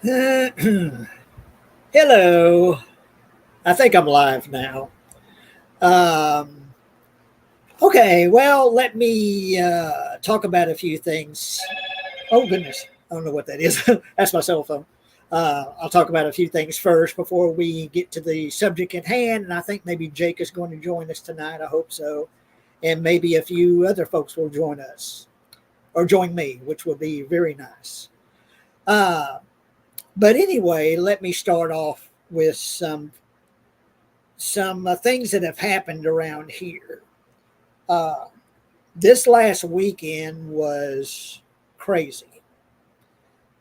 Hello. I think I'm live now. Um, okay, well, let me talk about a few things. Oh, goodness. I don't know what that is. That's my cell phone. I'll talk about a few things first before we get to the subject at hand. And I think maybe Jake is going to join us tonight. I hope so. And maybe a few other folks will join us or join me, which would be very nice. Uh, but anyway, let me start off with some things that have happened around here. Uh, this last weekend was crazy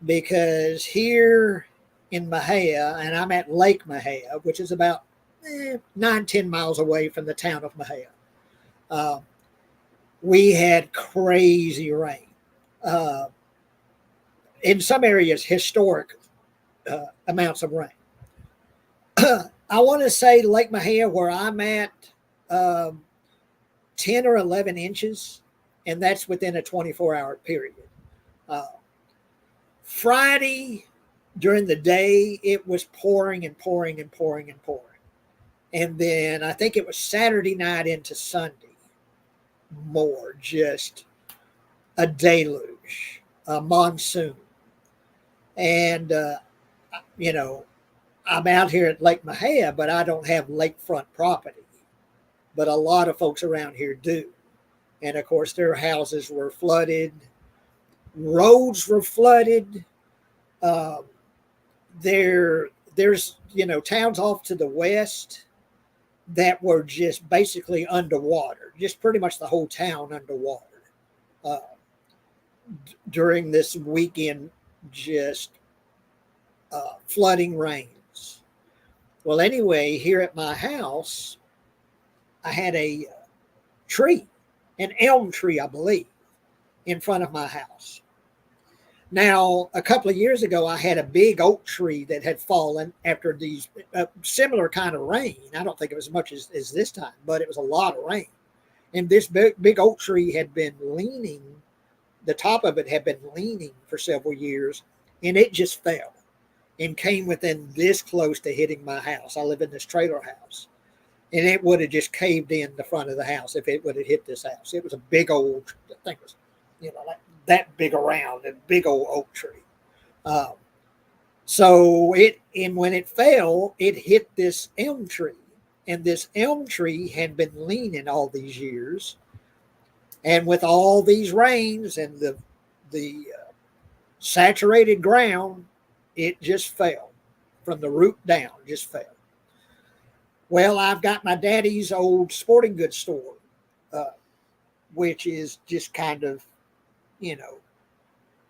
because here in Mahia, and I'm at Lake Mahia, which is about 9, 10 miles away from the town of Mahia, uh, we had crazy rain. Uh, in some areas, historic amounts of rain. I want to say Lake Mahia, where I'm at, um, 10 or 11 inches, and that's within a 24-hour period. Uh, Friday during the day, it was pouring and pouring and pouring and pouring. And then I think it was Saturday night into Sunday, more just a deluge, a monsoon. And, you know, I'm out here at Lake Mahia, but I don't have lakefront property. But a lot of folks around here do. And of course, their houses were flooded, roads were flooded. Um, there's towns off to the west that were just basically underwater, just pretty much the whole town underwater uh, during this weekend, just flooding rains. Well, anyway, here at my house, I had a tree, an elm tree, I believe, in front of my house. Now, a couple of years ago, I had a big oak tree that had fallen after these similar kind of rain. I don't think it was as much as this time, but it was a lot of rain. And this big oak tree had been leaning, the top of it had been leaning for several years, and it just fell and came within this close to hitting my house. I live in this trailer house, and it would have just caved in the front of the house if it would have hit this house. It was a big old, I think it was, like that big around, a big old oak tree. Um, and when it fell, it hit this elm tree, and this elm tree had been leaning all these years, and with all these rains and the saturated ground, it just fell from the root down, just fell. Well, I've got my daddy's old sporting goods store, uh, which is just kind of, you know,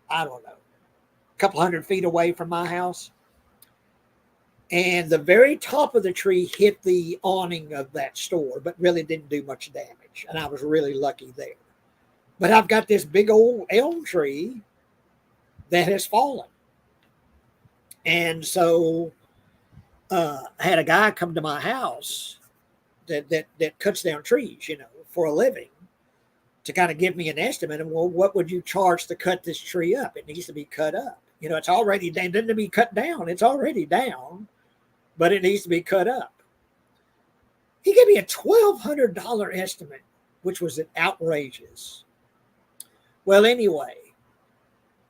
I don't know, a couple 100 feet away from my house. And the very top of the tree hit the awning of that store, but really didn't do much damage. And I was really lucky there. But I've got this big old elm tree that has fallen. And so I had a guy come to my house that cuts down trees, for a living, to kind of give me an estimate of, well, what would you charge to cut this tree up? It needs to be cut up. It's already down, doesn't be cut down. It's already down, but it needs to be cut up. He gave me a $1,200 estimate, which was outrageous. Well, anyway,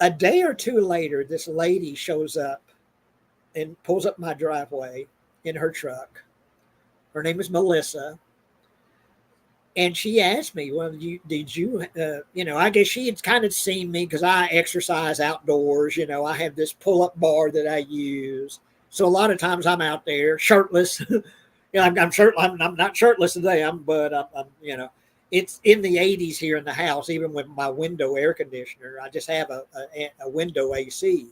a day or two later, this lady shows up and pulls up my driveway in her truck. Her name is Melissa. And she asked me, well, did you, I guess she had kind of seen me because I exercise outdoors. I have this pull up bar that I use. So a lot of times I'm out there shirtless. I'm not shirtless today. It's in the 80s here in the house, even with my window air conditioner. I just have a window AC.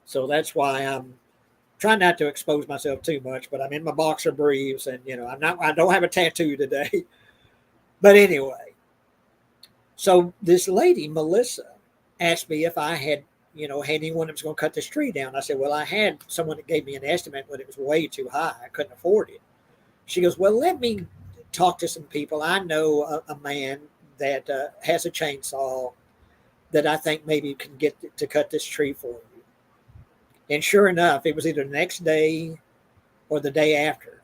So that's why I'm trying not to expose myself too much, but I'm in my boxer briefs and, I don't have a tattoo today. But anyway, so this lady, Melissa, asked me if I had anyone that was going to cut this tree down. I said, well, I had someone that gave me an estimate, but it was way too high. I couldn't afford it. She goes, well, let me talk to some people. I know a man that has a chainsaw that I think maybe can get to cut this tree for you. And sure enough, it was either the next day or the day after.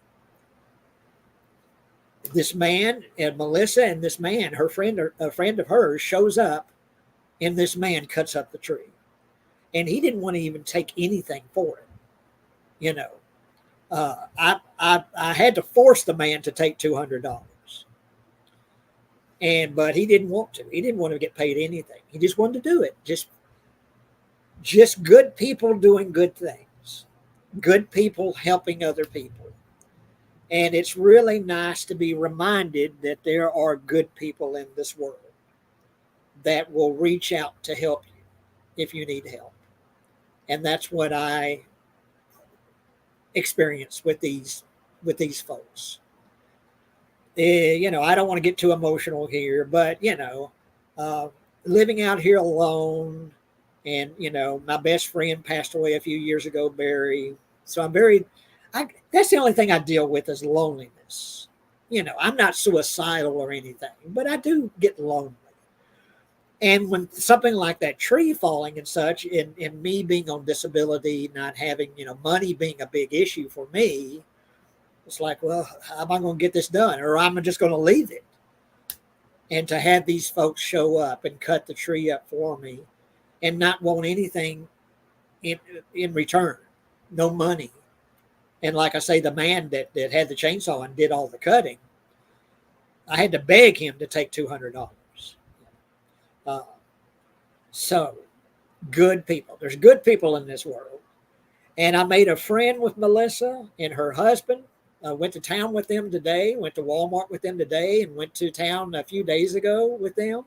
This man and Melissa and this man, her friend, a friend of hers, shows up, and this man cuts up the tree, and he didn't want to even take anything for it. You know, I had to force the man to take $200, but he didn't want to. He didn't want to get paid anything. He just wanted to do it. Just good people doing good things, good people helping other people. And it's really nice to be reminded that there are good people in this world that will reach out to help you if you need help. And that's what I experienced with these folks. You know, I don't want to get too emotional here, but living out here alone, and my best friend passed away a few years ago, Barry. So that's the only thing I deal with is loneliness. I'm not suicidal or anything, but I do get lonely. And when something like that tree falling and such, and me being on disability, not having, money being a big issue for me, it's like, well, how am I going to get this done? Or I'm just going to leave it. And to have these folks show up and cut the tree up for me and not want anything in return, no money. And like I say, the man that had the chainsaw and did all the cutting, I had to beg him to take $200. So good people. There's good people in this world. And I made a friend with Melissa and her husband. I went to town with them today, went to Walmart with them today, and went to town a few days ago with them.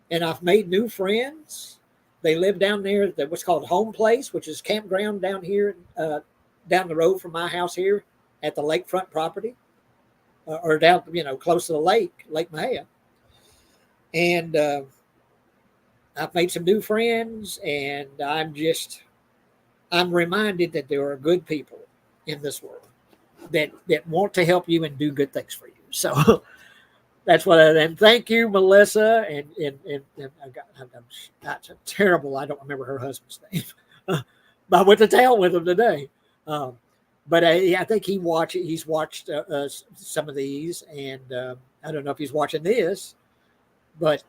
And I've made new friends. They live down there at what's called Home Place, which is campground down here, down the road from my house here at the lakefront property, or down, close to the lake, Lake Mahia. And I've made some new friends, and I'm reminded that there are good people in this world that want to help you and do good things for you. So that's what and thank you, Melissa. And I'm terrible. I don't remember her husband's name. But I went to town with him today. But I think he's watched some of these, and I don't know if he's watching this, but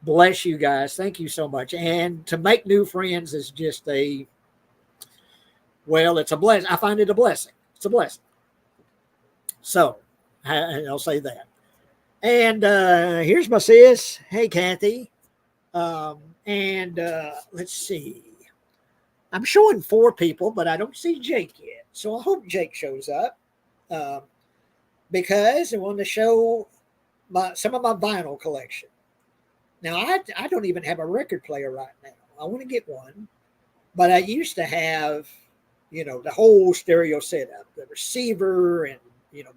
bless you guys. Thank you so much. And to make new friends is just it's a blessing. I find it a blessing. It's a blessing. So I'll say that. And here's my sis. Hey, Kathy. Let's see. I'm showing 4 people, but I don't see Jake yet. So I hope Jake shows up because I want to show some of my vinyl collection. Now, I don't even have a record player right now. I want to get one, but I used to have, the whole stereo setup, the receiver and,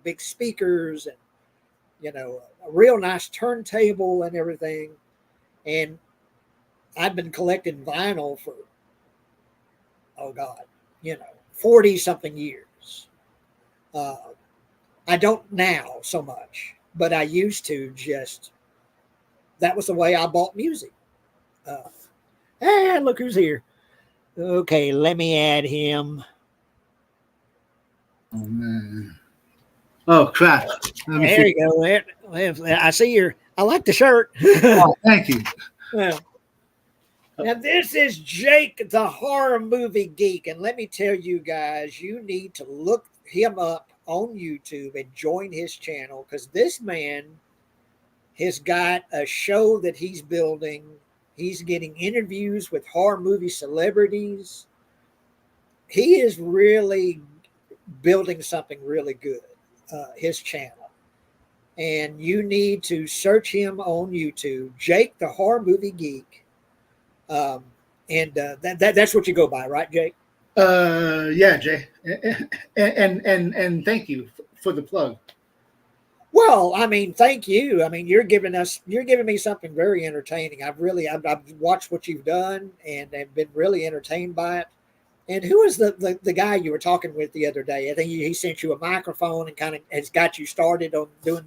big speakers and, a real nice turntable and everything. And I've been collecting vinyl for, 40 something years. I don't now so much, but I used to that was the way I bought music. And look who's here. Okay, let me add him. Oh, man. Oh, crap. There you go. I see I like the shirt. Oh, thank you. Now, this is Jake, the horror movie geek. And let me tell you guys, you need to look him up on YouTube and join his channel, because this man has got a show that he's building. He's getting interviews with horror movie celebrities. He is really building something really good, his channel. And you need to search him on YouTube, Jake, the horror movie geek. That's what you go by, right, Jake? Yeah, Jay. And thank you for the plug. Well, I mean, thank you. I mean, you're giving me something very entertaining. I've watched what you've done and have been really entertained by it. And who is the guy you were talking with the other day? I think he sent you a microphone and kind of has got you started on doing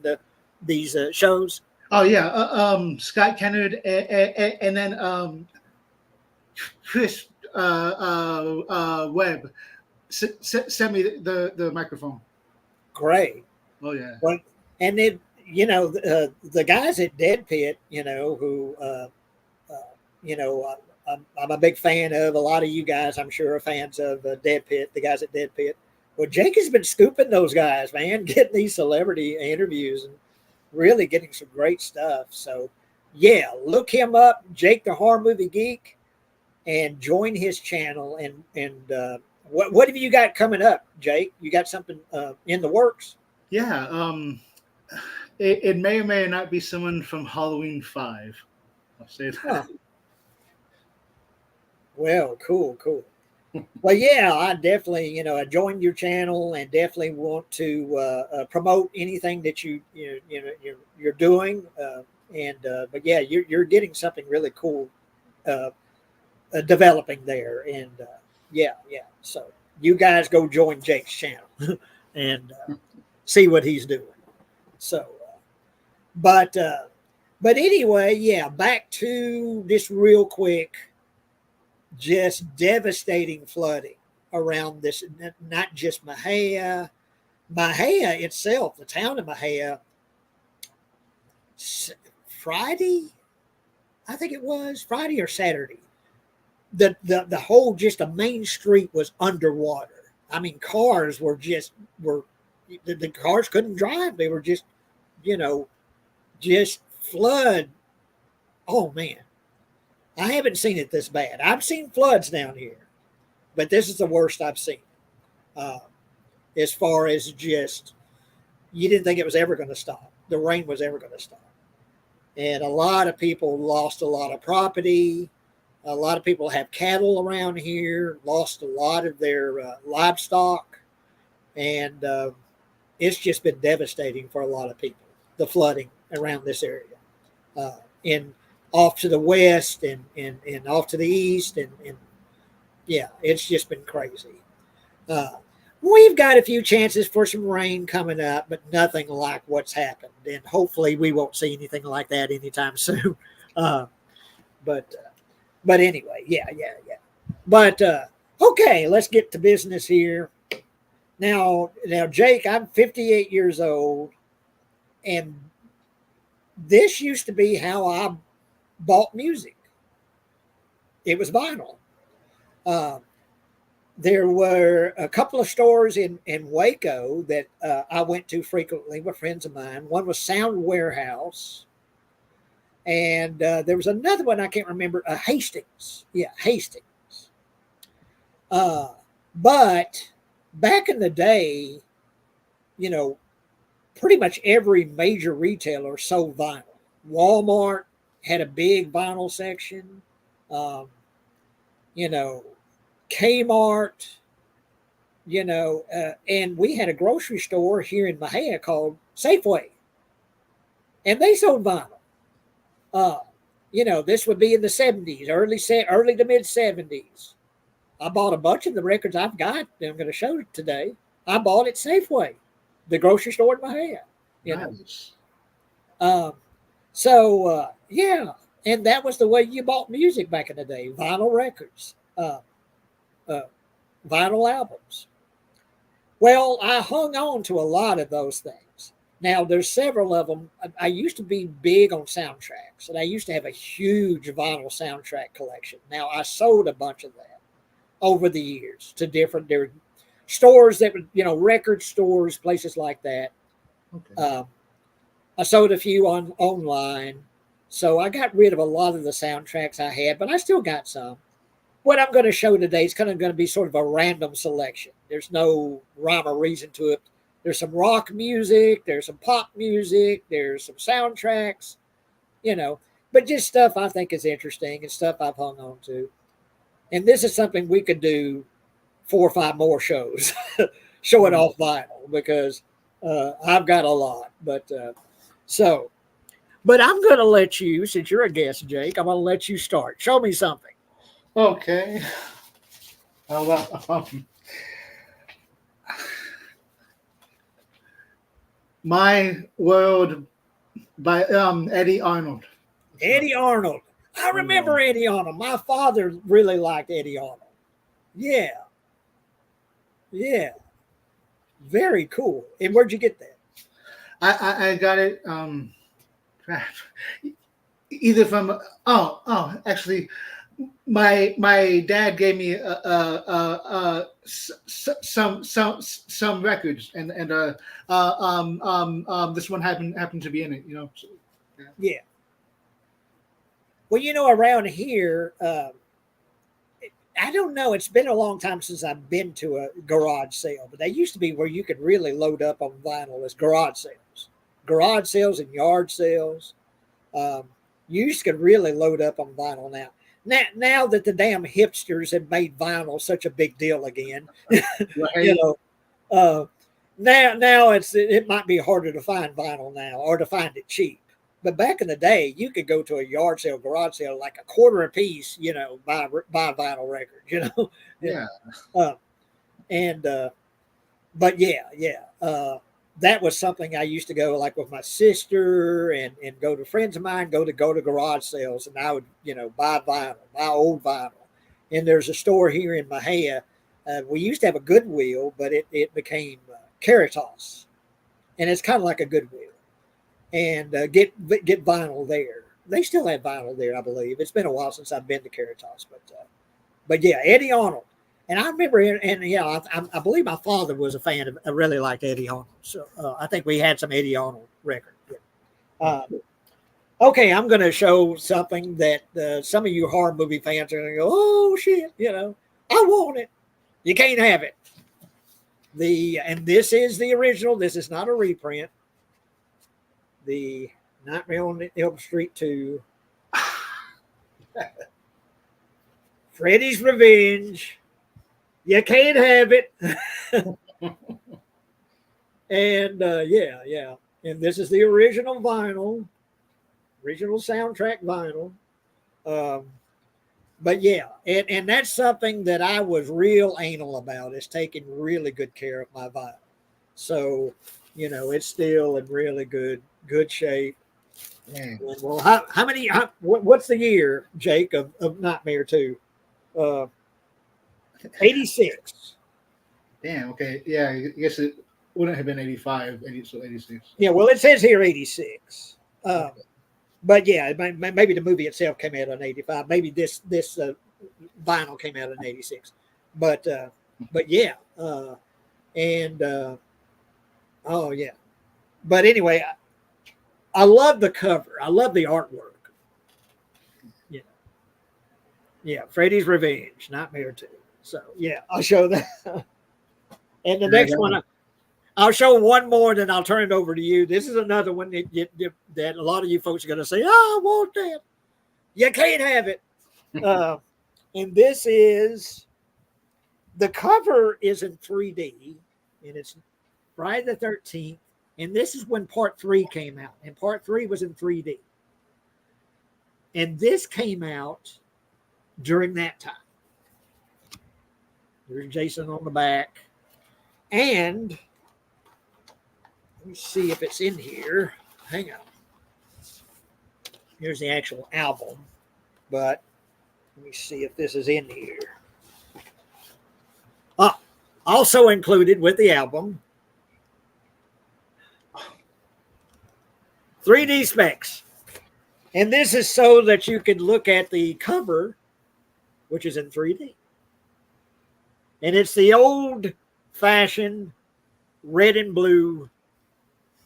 these shows. Oh yeah, Scott Kennard, and then Chris Webb, send me the microphone. Great. Oh yeah. Well, and then the guys at Dead Pit, who I'm a big fan of. A lot of you guys, I'm sure, are fans of Dead Pit. The guys at Dead Pit. Well, Jake has been scooping those guys, man, getting these celebrity interviews and really getting some great stuff. So, yeah, look him up, Jake the Horror Movie Geek, and join his channel. And what have you got coming up, Jake? You got something in the works? Yeah. It may or may not be someone from Halloween 5. I'll say that. Huh. Well, cool. Well, yeah, I definitely, I joined your channel and definitely want to promote anything that you're doing. But yeah, you're getting something really cool developing there, and yeah. So you guys go join Jake's channel and see what he's doing. So, but anyway, yeah, back to this real quick. Just devastating flooding around this, not just Mahia itself, the town of Mahia. Friday, I think it was Friday or Saturday. The whole just the main street was underwater. I mean, cars were the cars couldn't drive. They were just flood. Oh man. I haven't seen it this bad. I've seen floods down here, but this is the worst I've seen. As far as just, you didn't think it was ever going to stop. The rain was ever going to stop. And a lot of people lost a lot of property. A lot of people have cattle around here, lost a lot of their livestock. And it's just been devastating for a lot of people, the flooding around this area. Off to the west and off to the east. And yeah, it's just been crazy. We've got a few chances for some rain coming up, but nothing like what's happened. And hopefully we won't see anything like that anytime soon. But anyway, yeah. But okay, let's get to business here. Now, Jake, I'm 58 years old, and this used to be how I bought music. It was vinyl. There were a couple of stores in Waco that I went to frequently with friends of mine. One was Sound Warehouse, and there was another one I can't remember. Hastings, yeah, Hastings. But back in the day, pretty much every major retailer sold vinyl. Walmart had a big vinyl section. Kmart, and we had a grocery store here in Mahia called Safeway, and they sold vinyl. This would be in the 70s, early to mid 70s. I bought a bunch of the records I've got that I'm going to show today. I bought at Safeway, the grocery store in Mahia. Nice. Yeah, and that was the way you bought music back in the day, vinyl records. Vinyl albums. Well, I hung on to a lot of those things. Now, there's several of them. I used to be big on soundtracks, and I used to have a huge vinyl soundtrack collection. Now, I sold a bunch of that over the years to different stores that were, record stores, places like that. Okay. I sold a few online. So I got rid of a lot of the soundtracks I had, but I still got some. What I'm going to show today is kind of going to be sort of a random selection. There's no rhyme or reason to it. There's some rock music, there's some pop music, there's some soundtracks, but just stuff I think is interesting and stuff I've hung on to. And this is something we could do 4 or 5 more shows, show it off vinyl, because I've got a lot. But I'm going to let you, since you're a guest, Jake, I'm going to let you start. Show me something. Okay. My World by Eddie Arnold. Eddie Arnold. I remember Eddie Arnold. My father really liked Eddie Arnold. Yeah. Yeah. Very cool. And where'd you get that? I got it either from actually my dad gave me some records and this one happened to be in it, you know. So, yeah. Yeah. Well, around here, I don't know. It's been a long time since I've been to a garage sale, but they used to be where you could really load up on vinyl as garage sales and yard sales. You used to really load up on vinyl now. Now that the damn hipsters have made vinyl such a big deal again, Right. uh, now it might be harder to find vinyl now or to find it cheap. But back in the day, you could go to a yard sale, garage sale, like a quarter a piece, buy a vinyl record, Yeah. uh, and but that was something I used to go like with my sister and go to friends of mine, go to garage sales, and I would buy old vinyl. And there's a store here in Mahia. We used to have a Goodwill, but it became Caritas, and it's kind of like a Goodwill. And get vinyl there. They still have vinyl there, I believe. It's been a while since I've been to Caritas, but yeah, Eddie Arnold. And I remember, I believe my father was a fan of. I really liked Eddie Arnold, so I think we had some Eddie Arnold record. Okay, I'm going to show something that some of you horror movie fans are going to go, "Oh shit!" I want it. You can't have it. And this is the original. This is not a reprint. The Nightmare on Elm Street 2, Freddy's Revenge. You can't have it. And yeah. And this is the original vinyl, original soundtrack vinyl. But yeah, and that's something that I was real anal about, is taking really good care of my vinyl. So, it's still in really good shape. Dang. Well, what's the year, Jake, of Nightmare 2? 86. Damn. Okay. Yeah. I guess it wouldn't have been 85. So 86. Yeah. Well, it says here 86. But yeah, maybe the movie itself came out in 85. Maybe this vinyl came out in 86. But yeah. Oh yeah. But anyway, I love the cover. I love the artwork. Yeah, Freddy's Revenge, Nightmare 2. So yeah, I'll show that. And the next one, I'll show one more, then I'll turn it over to you. This is another one that a lot of you folks are going to say, "Oh, I want that." You can't have it. And this is, the cover is in 3D, and it's Friday the 13th. And this is when part 3 came out, and part 3 was in 3D. And this came out during that time. There's Jason on the back. And let me see if it's in here. Hang on. Here's the actual album. But let me see if this is in here. Also included with the album, 3D specs. And this is so that you could look at the cover, which is in 3D. And it's the old fashioned red and blue.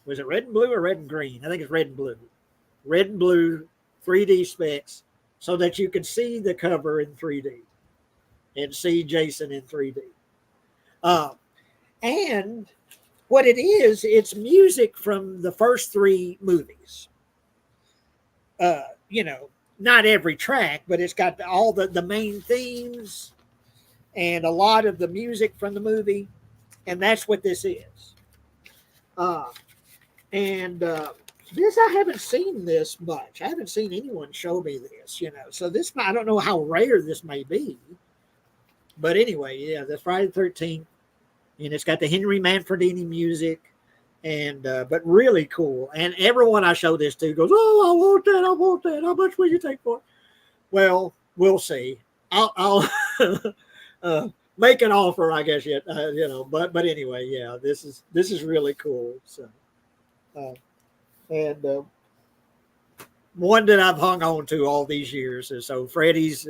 Was it red and blue or red and green? I think it's red and blue. Red and blue 3D specs, so that you could see the cover in 3D and see Jason in 3D. And what it is, it's music from the first 3 movies. Not every track, but it's got all the main themes and a lot of the music from the movie. And that's what this is. This, I haven't seen this much. I haven't seen anyone show me this, So this, I don't know how rare this may be. But anyway, yeah, the Friday the 13th. And it's got the Henry Manfredini music. And but really cool. And everyone I show this to goes, "Oh, I want that. How much will you take for it?" Well, we'll see. I'll make an offer, I guess. Yet, but anyway, yeah, this is really cool. So, and one that I've hung on to all these years is Freddy's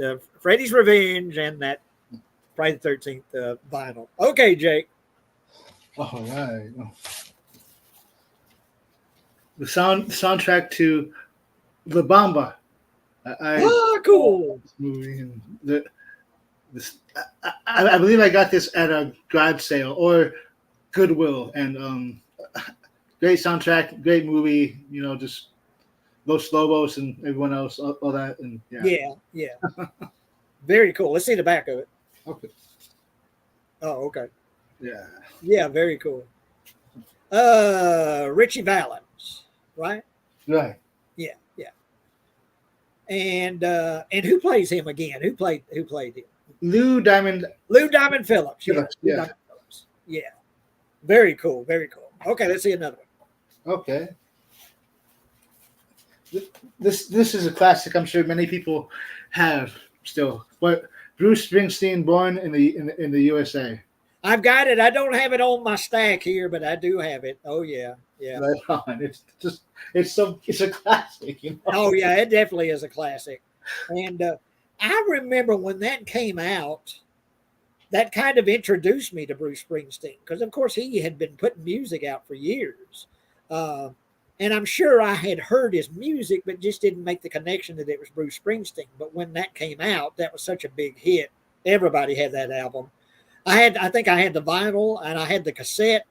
Revenge and that Friday the 13th vinyl. Okay, Jake. All right. The soundtrack to La Bamba. Cool. This movie and I believe I got this at a garage sale or Goodwill, and great soundtrack, great movie. Just Los Lobos and everyone else, all that, and yeah. Very cool. Let's see the back of it. Okay. Oh, okay. Yeah, very cool. Richie Valens, right? Right. Yeah. And who plays him again? Who played him? Lou Diamond Phillips. Yeah. Yeah. Diamond Phillips. Yeah. Very cool. Okay, let's see another one. Okay. This is a classic. I'm sure many people have still. But Bruce Springsteen, Born in the USA. I've got it. I don't have it on my stack here, but I do have it. Oh yeah. Right on. It's a classic. Oh yeah, it definitely is a classic. And I remember when that came out, that kind of introduced me to Bruce Springsteen because, of course, he had been putting music out for years. And I'm sure I had heard his music, but just didn't make the connection that it was Bruce Springsteen. But when that came out, that was such a big hit. Everybody had that album. I think I had the vinyl and I had the cassette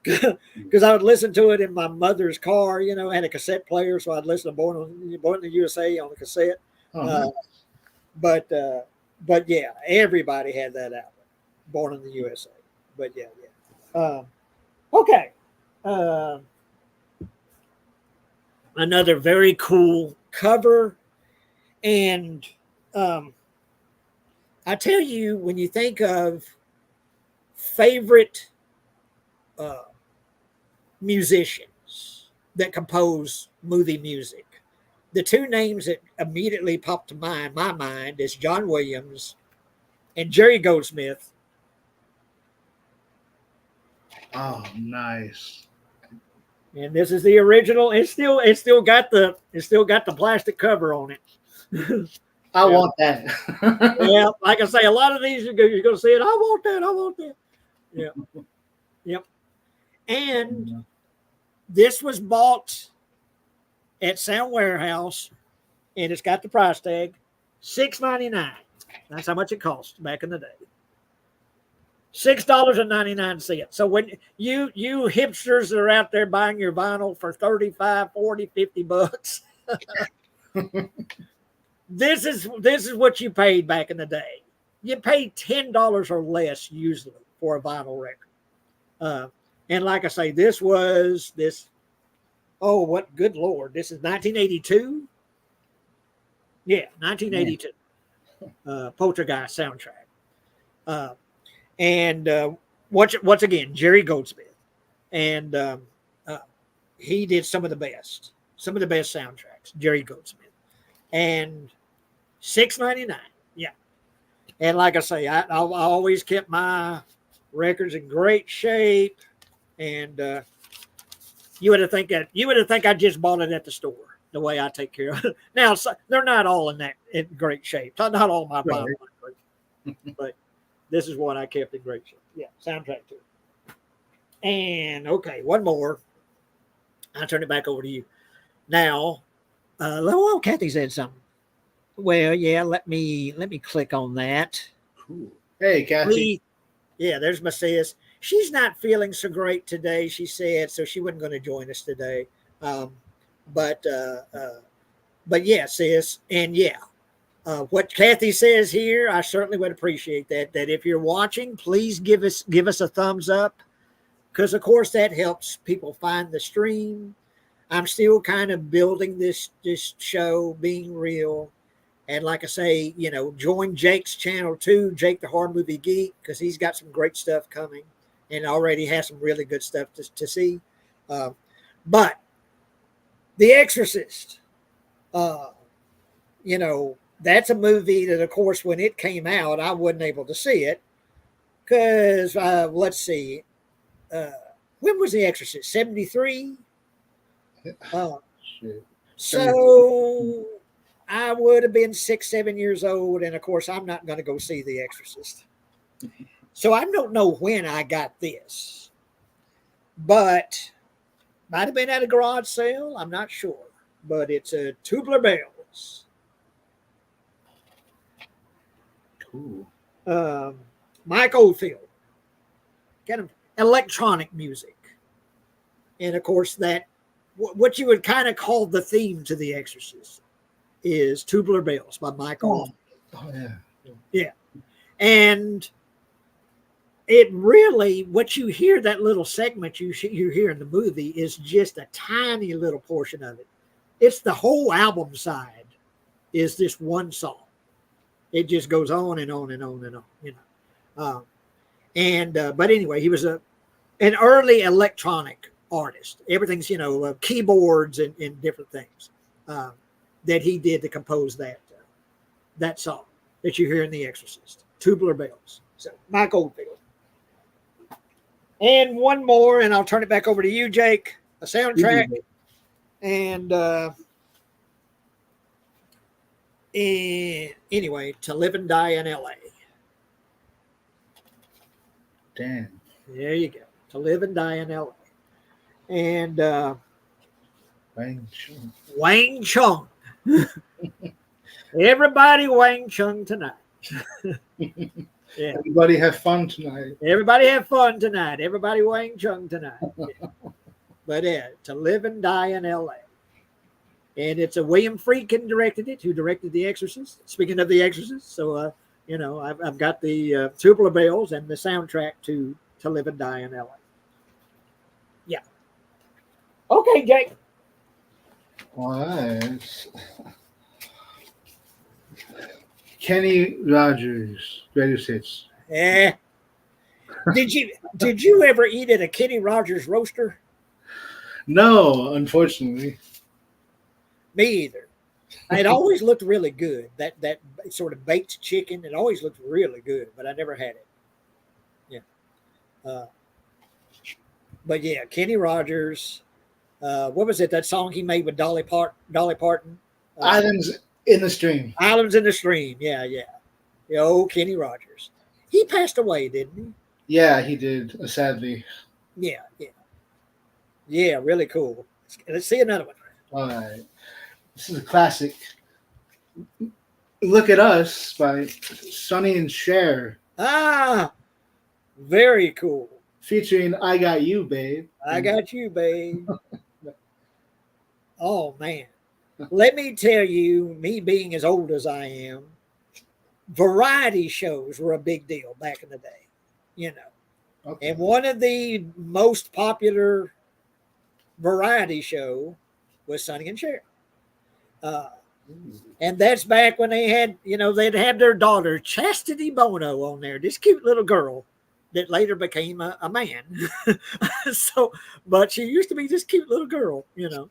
because I would listen to it in my mother's car. I had a cassette player, so I'd listen to Born in the USA on the cassette. But yeah, everybody had that album, Born in the USA. But yeah. Okay. Another very cool cover. And I tell you, when you think of favorite musicians that compose movie music, the two names that immediately popped to my mind is John Williams and Jerry Goldsmith. Oh, nice. And this is the original. It's still got the plastic cover on it. I want that. Yeah, like I say, a lot of these you're going to see it. I want that. Yeah. Yep. And this was bought at Sound Warehouse, and it's got the price tag, $6.99. That's how much it cost back in the day. $6.99. So when you hipsters that are out there buying your vinyl for 35, 40, 50 bucks, this is what you paid back in the day. You paid $10 or less usually for a vinyl record. And like I say, this. Oh, what good Lord. This is 1982. Yeah, 1982. Poltergeist soundtrack. And once again, Jerry Goldsmith. And he did some of the best soundtracks, Jerry Goldsmith. And $6.99. Yeah. And like I say, I always kept my records in great shape. And you would have think I just bought it at the store, the way I take care of it. Now, they're not all in great shape. Not all my vinyl, but this is one I kept in great shape. Yeah, soundtrack too. And okay, one more. I'll turn it back over to you. Now, Kathy said something. Well, yeah, let me click on that. Cool. Hey, Kathy. There's my sis. She's not feeling so great today, she said, so she wasn't going to join us today. But yeah, sis, and yeah, what Kathy says here, I certainly would appreciate that. That if you're watching, please give us a thumbs up, because of course that helps people find the stream. I'm still kind of building this show, being real. And like I say, join Jake's channel too, Jake the Horror Movie Geek, because he's got some great stuff coming and already has some really good stuff to see. But The Exorcist, that's a movie that, of course, when it came out, I wasn't able to see it because let's see, uh, when was The Exorcist? 73. Shit. So I would have been 6, 7 years old, and of course, I'm not going to go see The Exorcist. So I don't know when I got this, but might have been at a garage sale. I'm not sure, but it's a Tubular Bells. Cool. Mike Oldfield, kind of electronic music, and of course that what you would kind of call the theme to The Exorcist is Tubular Bells by Mike Oldfield. Oh yeah. Yeah, and it really, what you hear, that little segment you hear in the movie is just a tiny little portion of it. It's the whole album side is this one song. It just goes on and on and on and on, you know. But anyway, he was an early electronic artist. Everything's, you know, keyboards and different things that he did to compose that song that you hear in The Exorcist, Tubular Bells. So Mike Oldfield. And one more, and I'll turn it back over to you, Jake. A soundtrack. And anyway, To Live and Die in L.A. Damn. There you go. To Live and Die in L.A. And Wang Chung. Wang Chung. Everybody Wang Chung tonight. Yeah. Everybody have fun tonight. Everybody have fun tonight. Everybody Wang Chung tonight. Yeah. But To Live and Die in L.A. And it's a William Friedkin directed it, who directed The Exorcist. Speaking of The Exorcist, so you know, I've got the Tubular Bells and the soundtrack to Live and Die in L.A. Yeah. Okay, Jake. All right. Kenny Rogers, greatest hits. Yeah. Did you ever eat at a Kenny Rogers roaster? No, unfortunately. Me either. It always looked really good. That sort of baked chicken, it always looked really good, but I never had it. Yeah. But yeah, Kenny Rogers. What was it? That song he made with Dolly Parton? Islands in the Stream. Islands in the Stream. Yeah. The old Kenny Rogers. He passed away, didn't he? Yeah, he did, sadly. Yeah. Yeah, really cool. Let's see another one. All right. This is a classic. Look at Us by Sonny and Cher. Very cool. Featuring I Got You, Babe. I Got You, Babe. Oh, man. Let me tell you, me being as old as I am, variety shows were a big deal back in the day, you know. Okay. And one of the most popular variety show was Sonny and Cher. And that's back when they had, you know, they'd have their daughter, Chastity Bono, on there, this cute little girl that later became a man. But she used to be this cute little girl, you know,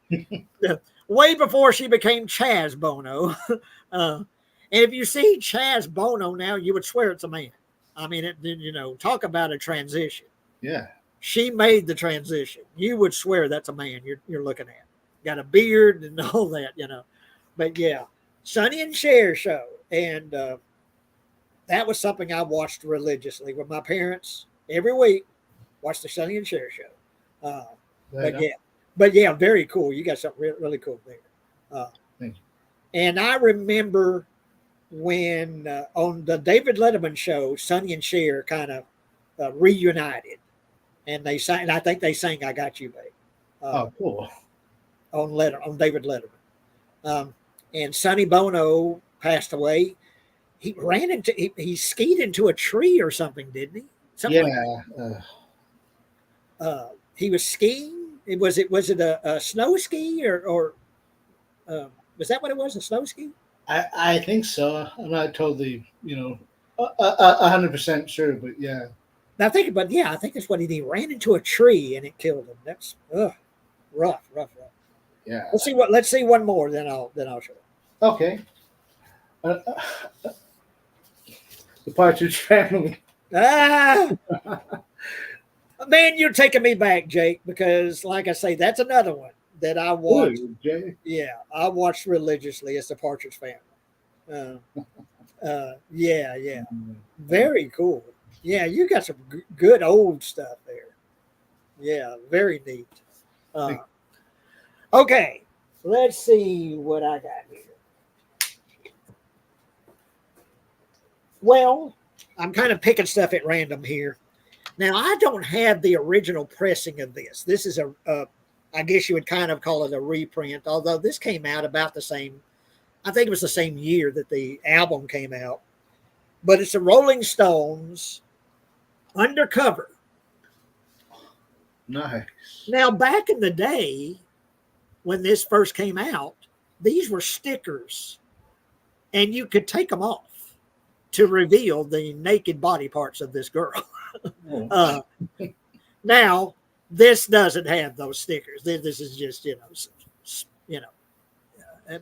way before she became Chaz Bono. And if you see Chaz Bono now, you would swear it's a man. I mean, you know, talk about a transition. Yeah. She made the transition. You would swear that's a man you're looking at. Got a beard and all that, you know. But yeah, Sonny and Cher show. And that was something I watched religiously with my parents every week. Watched the Sonny and Cher show. But yeah, very cool. You got something really cool there. Thank you. And I remember when on the David Letterman show, Sonny and Cher kind of reunited, and they sang. I think they sang "I Got You, Babe." Cool. On David Letterman. And Sonny Bono passed away. He he skied into a tree or something, didn't he? Something like that. He was skiing. Was it a snow ski or was that what it was? A snow ski? I think so. I'm not totally, 100% sure, but yeah. I think that's what he did. He ran into a tree and it killed him. That's rough. Yeah. Let's see one more, then I'll show you. Okay. Uh, the Partridge Family. Ah, man, you're taking me back, Jake, because like I say, that's another one that I watched. Ooh, Jay. Yeah, I watched religiously. It's the Partridge Family. Yeah, yeah, very cool. Yeah, you got some good old stuff there. Yeah, very neat. Uh, okay, let's see what I got here. Well, I'm kind of picking stuff at random here. Now, I don't have the original pressing of this. This is I guess you would kind of call it a reprint, although this came out about the same, I think it was the same year that the album came out. But it's the Rolling Stones Undercover. Nice. Now, back in the day when this first came out, these were stickers, and you could take them off to reveal the naked body parts of this girl. Oh. Now, this doesn't have those stickers. This is just,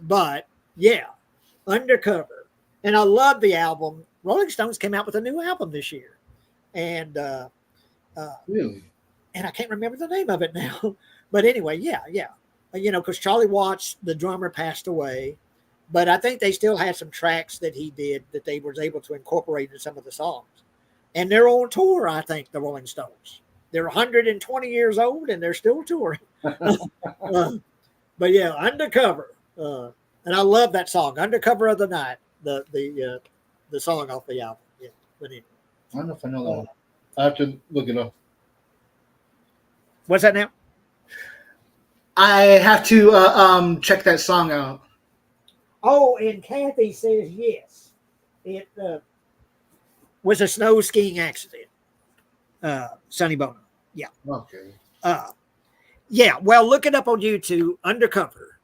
but yeah, Undercover. And I love the album. Rolling Stones came out with a new album this year. And, Really? and I can't remember the name of it now. But anyway, yeah. Because Charlie Watts, the drummer, passed away. But I think they still had some tracks that he did that they was able to incorporate in some of the songs. And they're on tour, I think, the Rolling Stones. They're 120 years old and they're still touring. But yeah, Undercover. And I love that song, Undercover of the Night, the song off the album. Yeah, but anyway. I don't know if I know that one. I have to look it up. What's that now? I have to check that song out. Oh, and Kathy says yes. It was a snow skiing accident. Sonny Bono. Yeah. Okay. Yeah. Well, look it up on YouTube. Undercover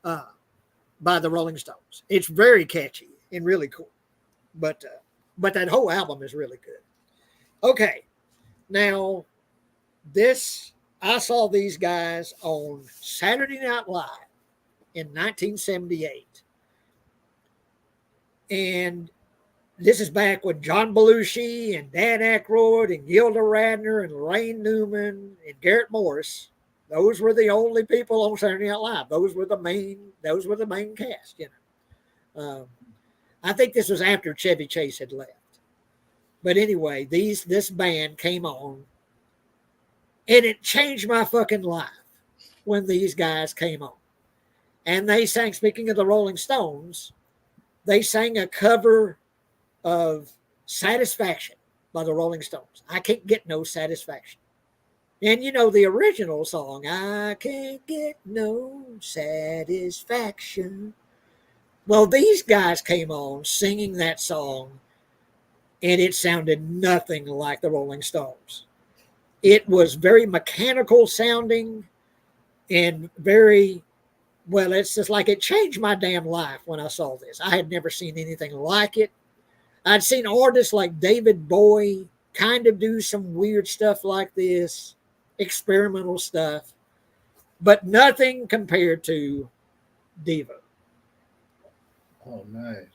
by the Rolling Stones. It's very catchy and really cool. But that whole album is really good. Okay. Now, I saw these guys on Saturday Night Live in 1978. And this is back when John Belushi and Dan Aykroyd and Gilda Radner and Lorraine Newman and Garrett Morris, those were the only people on Saturday Night Live. Those were the main cast, I think this was after Chevy Chase had left. But anyway, this band came on, and it changed my fucking life when these guys came on. And they sang, speaking of the Rolling Stones, they sang a cover of Satisfaction by the Rolling Stones. I can't get no satisfaction. And the original song, I can't get no satisfaction. Well, these guys came on singing that song, and it sounded nothing like the Rolling Stones. It was very mechanical sounding and very, well, it's just like it changed my damn life when I saw this. I had never seen anything like it. I'd seen artists like David Bowie kind of do some weird stuff like this, experimental stuff, but nothing compared to Devo. Oh, nice.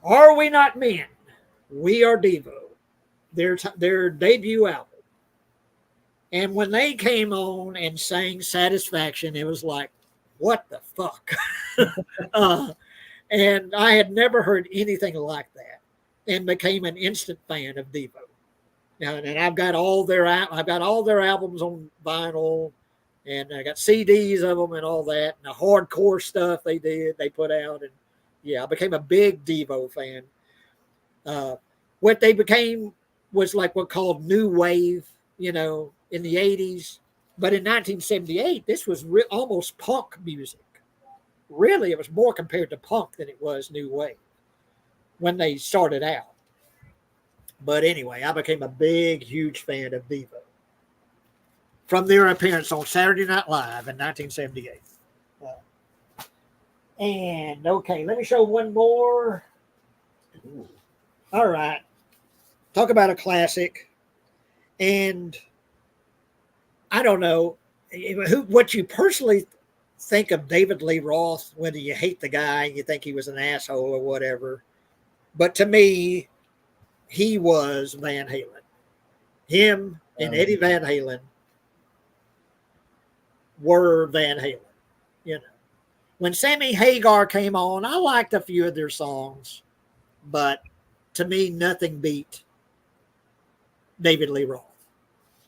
Are We Not Men? We Are Devo. Their debut album. And when they came on and sang Satisfaction, it was like, what the fuck? And I had never heard anything like that, and became an instant fan of Devo. Now, and I've got all their albums on vinyl, and I got CDs of them and all that, and the hardcore stuff they put out, and yeah, I became a big Devo fan. What they became was like what called new wave, in the 80s. But in 1978, this was almost punk music. Really, it was more compared to punk than it was new wave when they started out. But anyway, I became a big, huge fan of Devo from their appearance on Saturday Night Live in 1978. And okay, let me show one more. Ooh. All right. Talk about a classic. And I don't know what you personally think of David Lee Roth, whether you hate the guy, you think he was an asshole or whatever. But to me, he was Van Halen. Him and Eddie Van Halen were Van Halen. You know, when Sammy Hagar came on, I liked a few of their songs, but to me, nothing beat David Lee Roth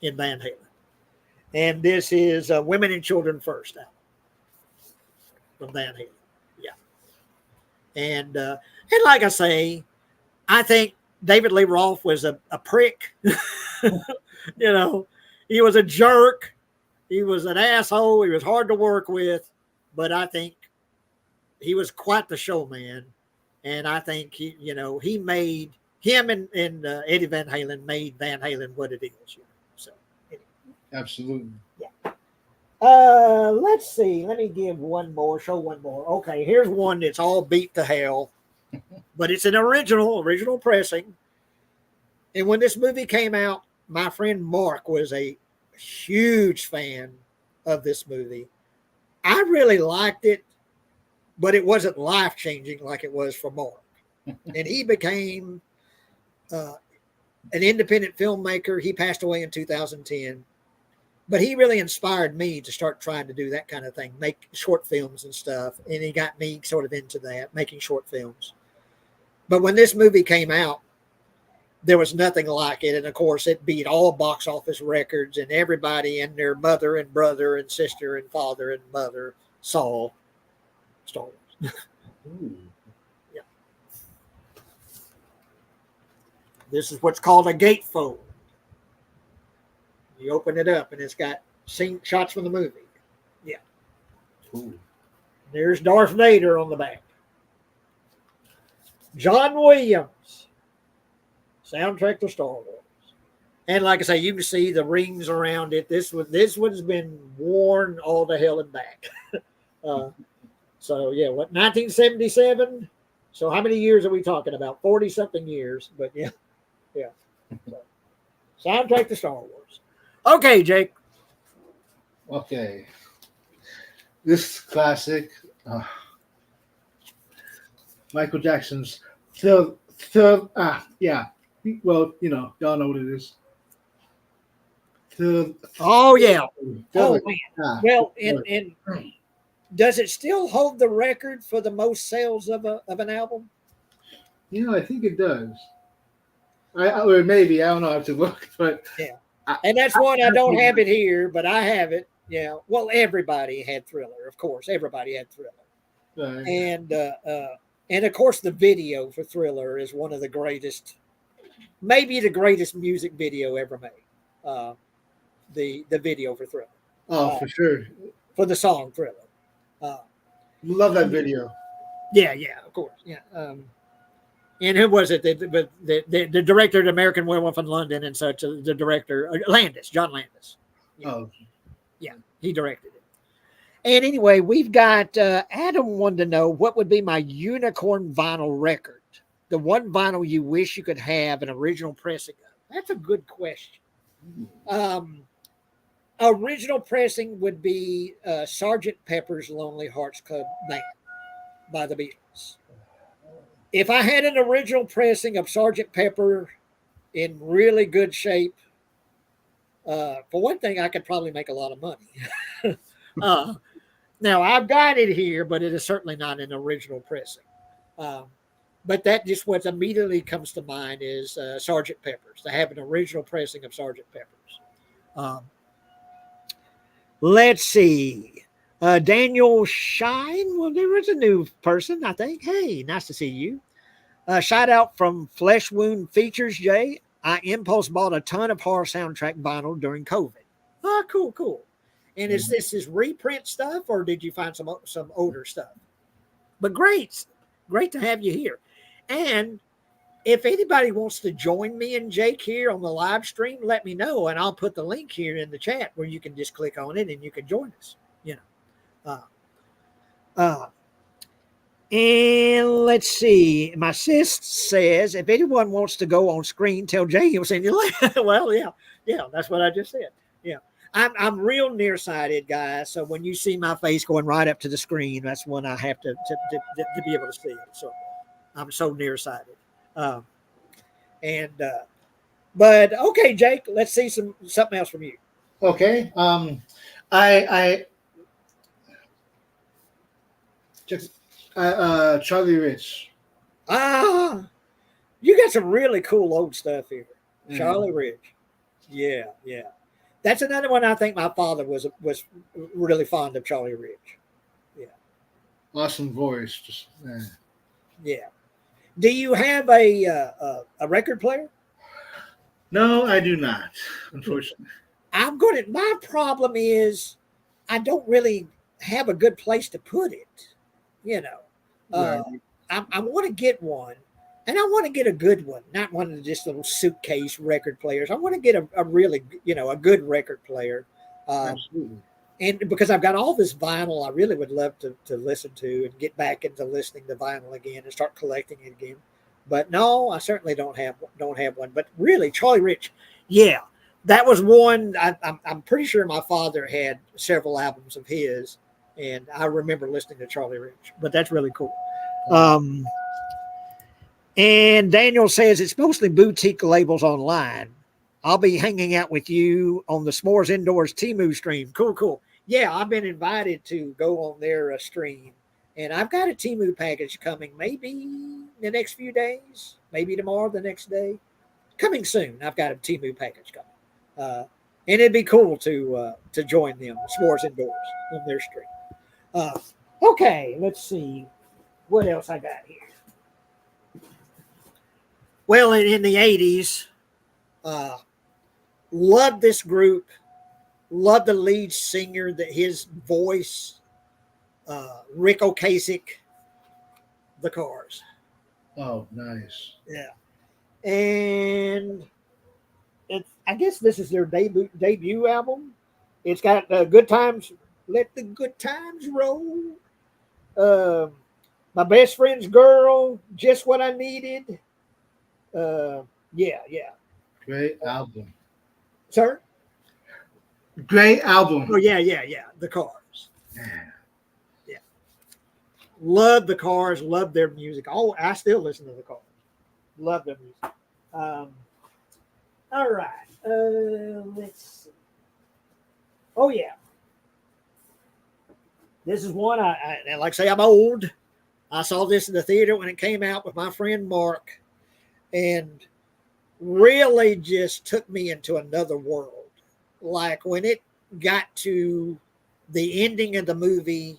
in Van Halen. And this is Women and Children First album from Van Halen. Yeah. And like I say, I think David Lee Roth was a prick. You know, he was a jerk. He was an asshole. He was hard to work with. But I think he was quite the showman. And I think he made him and Eddie Van Halen made Van Halen what it is. You know? So anyway. Absolutely. Yeah. Let's see. Let me give one more. Show one more. Okay, here's one that's all beat to hell, but it's an original pressing. And when this movie came out, my friend Mark was a huge fan of this movie. I really liked it, but it wasn't life-changing like it was for Mark. And he became an independent filmmaker. He passed away in 2010. But he really inspired me to start trying to do that kind of thing, make short films and stuff. And he got me sort of into that, making short films. But when this movie came out, there was nothing like it. And of course, it beat all box office records, and everybody and their mother and brother and sister and father and mother saw Star Wars. Yeah. This is what's called a gatefold. You open it up, and it's got shots from the movie. Yeah. Ooh. There's Darth Vader on the back. John Williams. Soundtrack to Star Wars. And like I say, you can see the rings around it. This one's been worn all the hell and back. So, yeah, 1977? So how many years are we talking about? 40-something years. But, yeah. So, soundtrack to Star Wars. Okay, Jake. Okay. This classic, Michael Jackson's yeah. Well, y'all know what it is. Oh, yeah. Oh, man. Well, and does it still hold the record for the most sales of an album? I think it does. Or maybe, I don't know, I have to look, but yeah. And that's one I don't have it here, but I have it. Yeah. Well, everybody had Thriller, of course. Everybody had Thriller. And of course, the video for Thriller is one of the greatest, maybe the greatest music video ever made. The video for Thriller. Oh, for sure. For the song Thriller. Love that video. Yeah, of course. Yeah. And who was it? The director of American Werewolf in London and such. The director, John Landis. Yeah. Oh. Yeah, he directed it. And anyway, we've got Adam wanted to know what would be my unicorn vinyl record. The one vinyl you wish you could have an original pressing of. That's a good question. Original pressing would be Sgt. Pepper's Lonely Hearts Club Band by the Beatles. If I had an original pressing of Sgt. Pepper in really good shape, for one thing, I could probably make a lot of money. Now, I've got it here, but it is certainly not an original pressing. But that just what immediately comes to mind is Sgt. Pepper's, to have an original pressing of Sgt. Pepper's. Let's see. Daniel Shine. Well, there was a new person, I think. Hey, nice to see you. Shout out from Flesh Wound Features, Jay. I impulse bought a ton of horror soundtrack vinyl during COVID. Oh, cool. And is this reprint stuff, or did you find some older stuff? But great to have you here. And if anybody wants to join me and Jake here on the live stream, let me know, and I'll put the link here in the chat where you can just click on it and you can join us. And let's see. My sis says, if anyone wants to go on screen, tell Jay he'll send you a link. Well, yeah, that's what I just said. Yeah. I'm real nearsighted, guys. So when you see my face going right up to the screen, that's when I have to be able to see it. So I'm so nearsighted. Um, and but okay, Jake, let's see something else from you. Okay. I just Charlie Rich. Ah, you got some really cool old stuff here. Yeah. Charlie Rich. Yeah, yeah. That's another one I think my father was really fond of Charlie Rich. Yeah. Awesome voice. Just Yeah. Do you have a record player? no, I do not. Unfortunately. I'm going to. My problem is I don't really have a good place to put it. You know, uh, Right. I want to get one, and I want to get a good one, not one of the just little suitcase record players. I want to get a really, a good record player. Absolutely. And because I've got all this vinyl, I really would love to listen to and get back into listening to vinyl again and start collecting it again. But no, I certainly don't have one. But really, Charlie Rich, yeah, that was one. I'm pretty sure my father had several albums of his, and I remember listening to Charlie Rich. But that's really cool. And Daniel says it's mostly boutique labels online. I'll be hanging out with you on the S'mores Indoors Timu stream. Cool, cool. Yeah, I've been invited to go on their stream, and I've got a Timu package coming maybe the next few days, maybe tomorrow, the next day. Coming soon. I've got a Timu package coming, and it'd be cool to join them, S'mores Indoors, on their stream. Okay, let's see what else I got here. Well, in the 80s, loved this group, loved the lead singer, that his voice, Rick Ocasek, The Cars. Oh, nice. Yeah. And I guess this is their debut album. It's got Good Times, Let the Good Times Roll. My Best Friend's Girl, Just What I Needed. Yeah. Great album. Sir? Great album. Oh, yeah. The Cars. Yeah. Love the Cars. Love their music. Oh, I still listen to the Cars. Love their music. All right. Let's see. Oh, yeah. This is one and like I say, I'm old. I saw this in the theater when it came out with my friend Mark, and really just took me into another world. Like when it got to the ending of the movie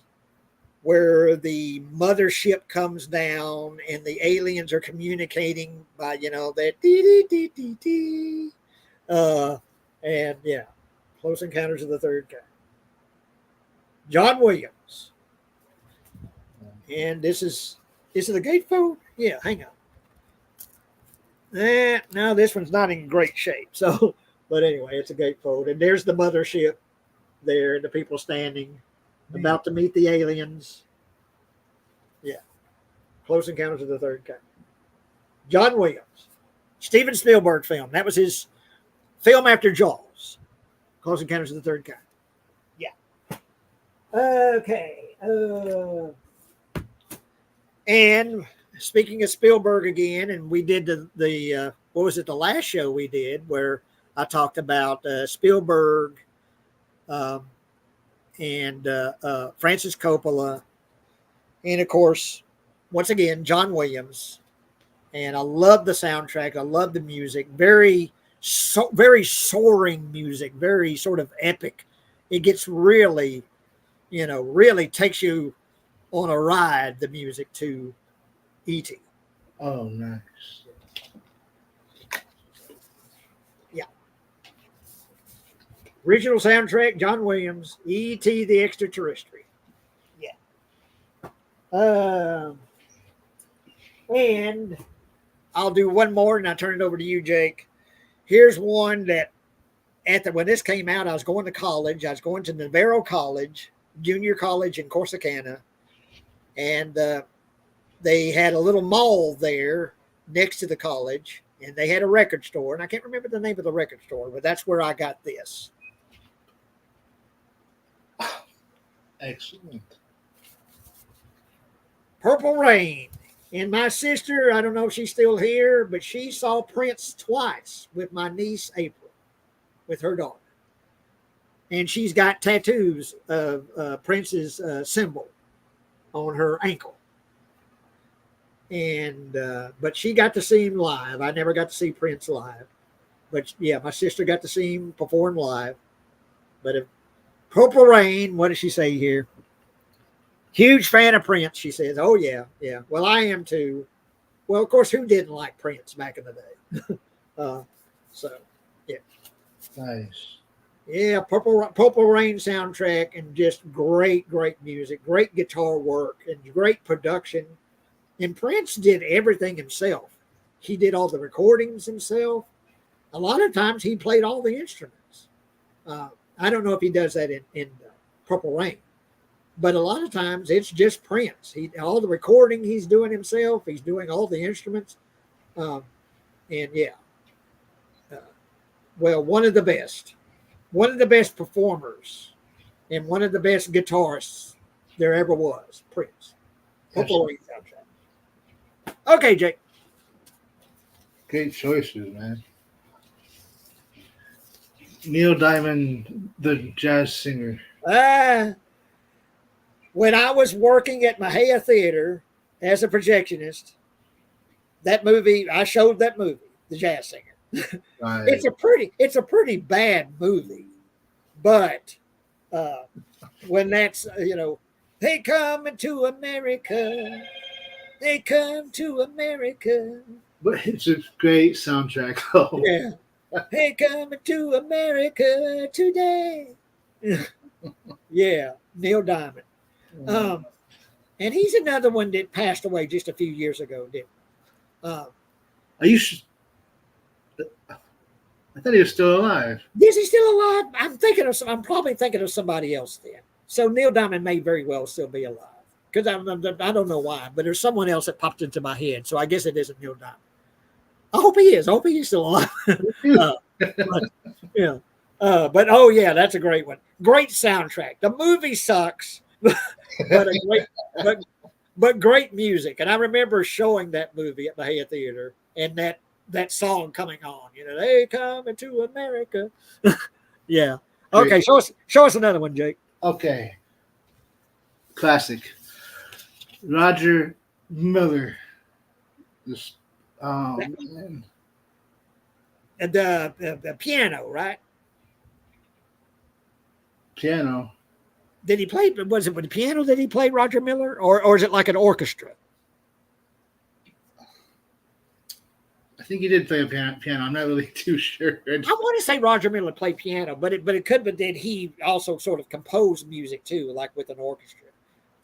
where the mothership comes down and the aliens are communicating by, that dee dee dee dee dee. And yeah, Close Encounters of the Third Kind. John Williams. And this is it the gatefold? Yeah, hang on. No, this one's not in great shape. So, but anyway, it's a gatefold. And there's the mothership there and the people standing about to meet the aliens. Yeah. Close Encounters of the Third Kind. John Williams. Steven Spielberg film. That was his film after Jaws. Close Encounters of the Third Kind. Yeah. Okay. And speaking of Spielberg again, and we did the what was it, the last show we did where I talked about Spielberg and Francis Coppola, and of course, once again, John Williams. And I love the soundtrack. I love the music. Very soaring music, very sort of epic. It gets really, really takes you on a ride, the music to E.T. Oh, nice. Yeah. Original soundtrack, John Williams, E.T. the Extraterrestrial. Yeah. And I'll do one more and I'll turn it over to you, Jake. Here's one that when this came out, I was going to college. I was going to Navarro College, junior college in Corsicana. And they had a little mall there next to the college, and they had a record store. And I can't remember the name of the record store, but that's where I got this. Excellent. Purple Rain. And my sister, I don't know if she's still here, but she saw Prince twice with my niece April, with her daughter. And she's got tattoos of Prince's symbol on her ankle. And but she got to see him live. I never got to see Prince live, but yeah, my sister got to see him perform live. But if Purple Rain, what does she say here? Huge fan of Prince, she says. Oh yeah, yeah. Well, I am too. Well, of course, who didn't like Prince back in the day? So yeah, Nice. yeah. Purple Rain soundtrack and just great music, great guitar work, and great production. And Prince did everything himself. He did all the recordings himself. A lot of times he played all the instruments. I don't know if he does that in Purple Rain, but a lot of times it's just Prince. All the recording he's doing himself. He's doing all the instruments. And yeah, well, one of the best performers and one of the best guitarists there ever was, Prince. Purple Rain soundtrack. Okay, Jake. Great choices, man. Neil Diamond, the jazz singer. When I was working at Mahia Theater as a projectionist, I showed that movie, The Jazz Singer. Right. It's a pretty bad movie, but when that's they come to America. They come to America. But it's a great soundtrack, though. Yeah. They coming to America today. Yeah, Neil Diamond. And he's another one that passed away just a few years ago, didn't he? I thought he was still alive. Is he still alive? I'm probably thinking of somebody else then. So Neil Diamond may very well still be alive. Because I don't know why, but there's someone else that popped into my head. So I guess it isn't Neil Diamond. I hope he is. I hope he's still alive. Yeah. But oh yeah, that's a great one. Great soundtrack. The movie sucks, but great music. And I remember showing that movie at Mahia Theater and that song coming on. They coming to America. Yeah. Okay. Show us another one, Jake. Okay. Classic. Roger Miller. Man. And the piano, right? Piano. Did he play? Was it with the piano that he played, Roger Miller, or is it like an orchestra? I think he did play a piano. I'm not really too sure. I want to say Roger Miller played piano, but it could be that he also sort of composed music too, like with an orchestra.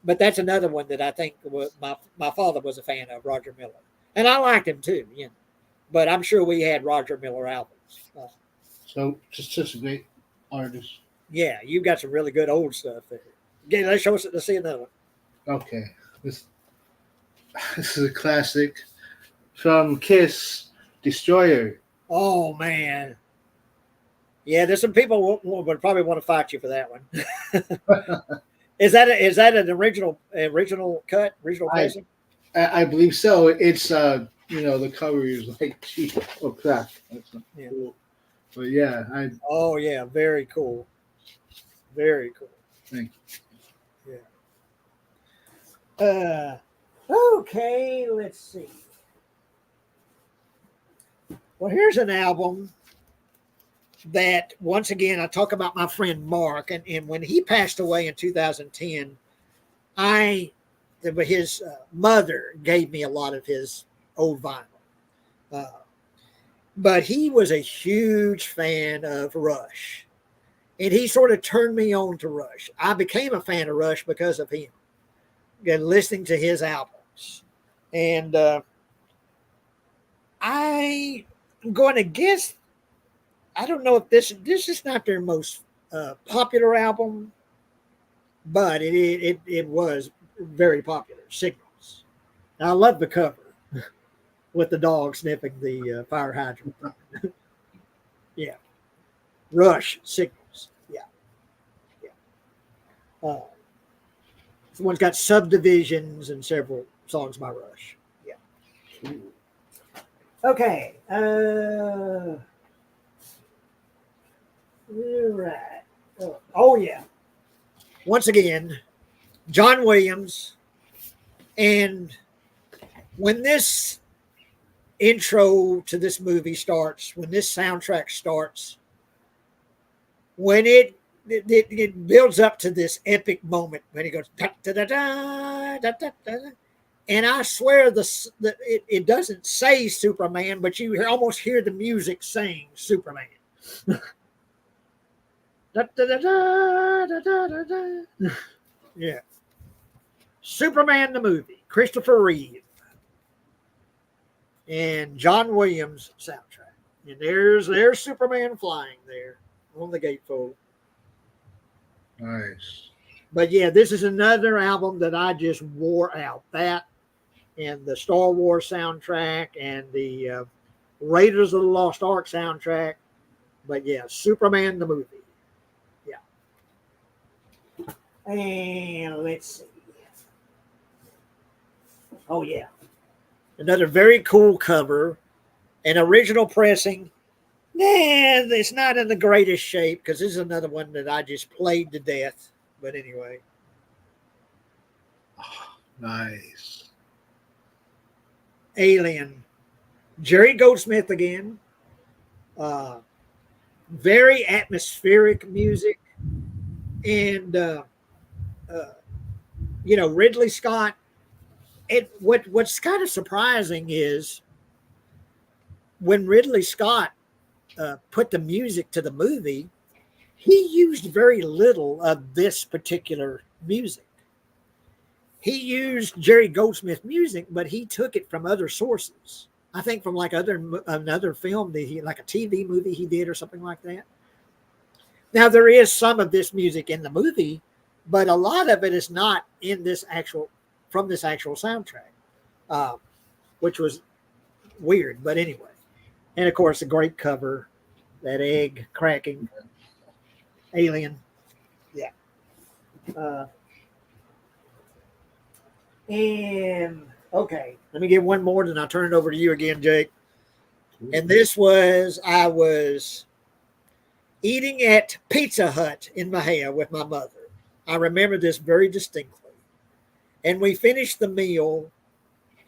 But that's another one that I think my father was a fan of, Roger Miller, and I liked him too. But I'm sure we had Roger Miller albums. So just such a great artist. Yeah, you've got some really good old stuff there. Okay, let's see another one. Okay, this is a classic from Kiss, Destroyer. Oh man, yeah. There's some people would probably want to fight you for that one. Is that an original cut, original version? I believe so. It's the cover is like, geez, oh crap, that's not cool. But yeah, Oh yeah, very cool, very cool. Thank you. Yeah. Okay, let's see. Well, here's an album that, once again, I talk about my friend Mark, and when he passed away in 2010, his mother gave me a lot of his old vinyl. But he was a huge fan of Rush, and he sort of turned me on to Rush. I became a fan of Rush because of him and listening to his albums. And I'm going to guess, I don't know if this is not their most popular album, but it was very popular. Signals. Now, I love the cover with the dog sniffing the fire hydrant. Yeah. Rush, Signals. Yeah. The one's got Subdivisions and several songs by Rush. Yeah. Okay. Right. Oh yeah. Once again, John Williams. And when this intro to this movie starts, when this soundtrack starts, when it builds up to this epic moment when he goes da da da da da da da, and I swear it doesn't say Superman, but you almost hear the music saying Superman. Da, da, da, da, da, da, da. Yeah. Superman the movie, Christopher Reeve, and John Williams soundtrack. And there's Superman flying there on the gatefold. Nice. But yeah, this is another album that I just wore out. That and the Star Wars soundtrack and the Raiders of the Lost Ark soundtrack. But yeah, Superman the movie. Yeah. And let's see. Oh yeah. Another very cool cover. An original pressing. Nah, it's not in the greatest shape because this is another one that I just played to death. But anyway. Oh, nice. Alien. Jerry Goldsmith again. Very atmospheric music. And, Ridley Scott. What's kind of surprising is when Ridley Scott put the music to the movie, he used very little of this particular music. He used Jerry Goldsmith music, but he took it from other sources. I think from like another film that he, like a TV movie he did or something like that. Now there is some of this music in the movie, but a lot of it is not in from this actual soundtrack, which was weird. But anyway, and of course the great cover, that egg cracking Alien, yeah. And okay, let me get one more, then I'll turn it over to you again, Jake. And this was, I was eating at Pizza Hut in Mahia with my mother. I remember this very distinctly. And we finished the meal,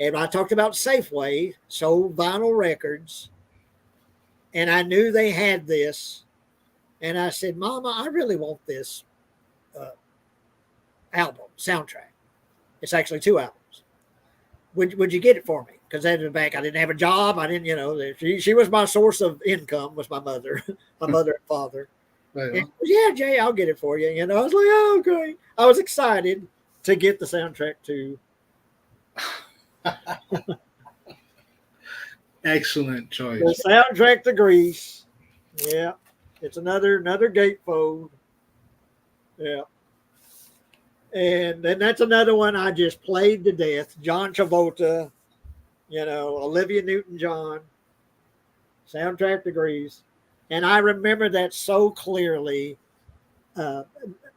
and I talked about Safeway, sold vinyl records, and I knew they had this. And I said, Mama, I really want this album, soundtrack. It's actually 2 albums. Would you get it for me? Because at the back, I didn't have a job. I didn't, she was my source of income, was my mother, my mother and father. Right. And, yeah, Jay, I'll get it for you. I was like, oh, great. I was excited to get the soundtrack to. Excellent choice. The soundtrack to Grease. Yeah. It's another gatefold. Yeah. And then that's another one I just played to death. John Travolta, Olivia Newton-John, soundtrack to Grease. And I remember that so clearly,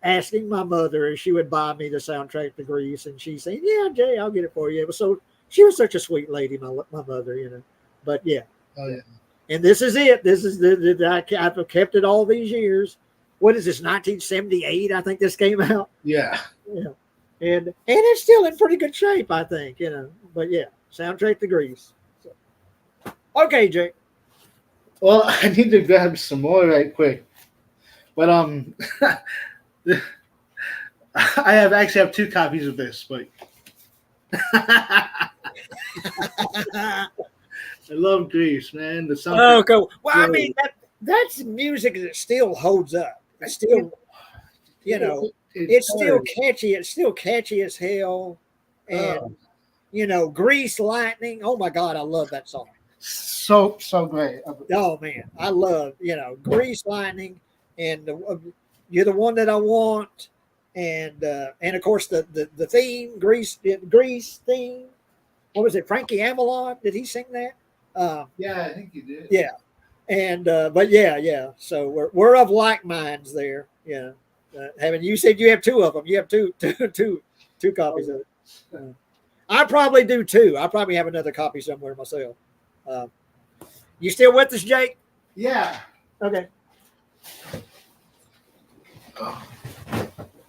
asking my mother if she would buy me the soundtrack to Grease. And she saying, yeah, Jay, I'll get it for you. She was such a sweet lady, my mother, But yeah. Oh, yeah. And this is it. This is I've kept it all these years. What is this, 1978? I think this came out. Yeah. Yeah. And it's still in pretty good shape, I think, But yeah, soundtrack to Grease. So. Okay, Jake. Well, I need to grab some more right quick. But I actually have 2 copies of this, but I love Grease, man. The sound. Oh, cool. Well, I mean, that's music that still holds up. It's still, it's still catchy. It's still catchy as hell. And, Grease Lightning. Oh, my God, I love that song. So great. Oh, man. I love, Grease Lightning. And You're the One That I Want. And of course, the theme, Grease theme. What was it, Frankie Avalon? Did he sing that? Yeah, I think you did. Yeah. And but yeah. So we're of like minds there. Yeah. Having, you said you have 2 of them. You have two 2 copies of it. I probably do too. I probably have another copy somewhere myself. You still with us, Jake? Yeah. Okay.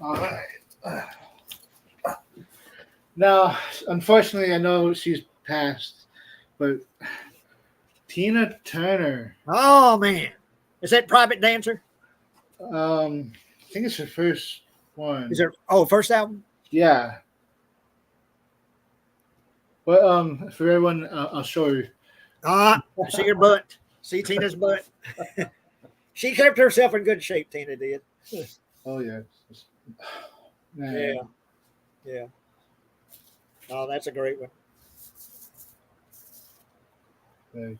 All right. Now, unfortunately, I know she's passed, but Tina Turner. Oh man, is that Private Dancer? I think it's her first one. Is there? First album. Yeah. But for everyone, I'll show you. See her butt. See Tina's butt. She kept herself in good shape. Tina did. Oh yeah. Yeah. Yeah. Oh, that's a great one. Okay.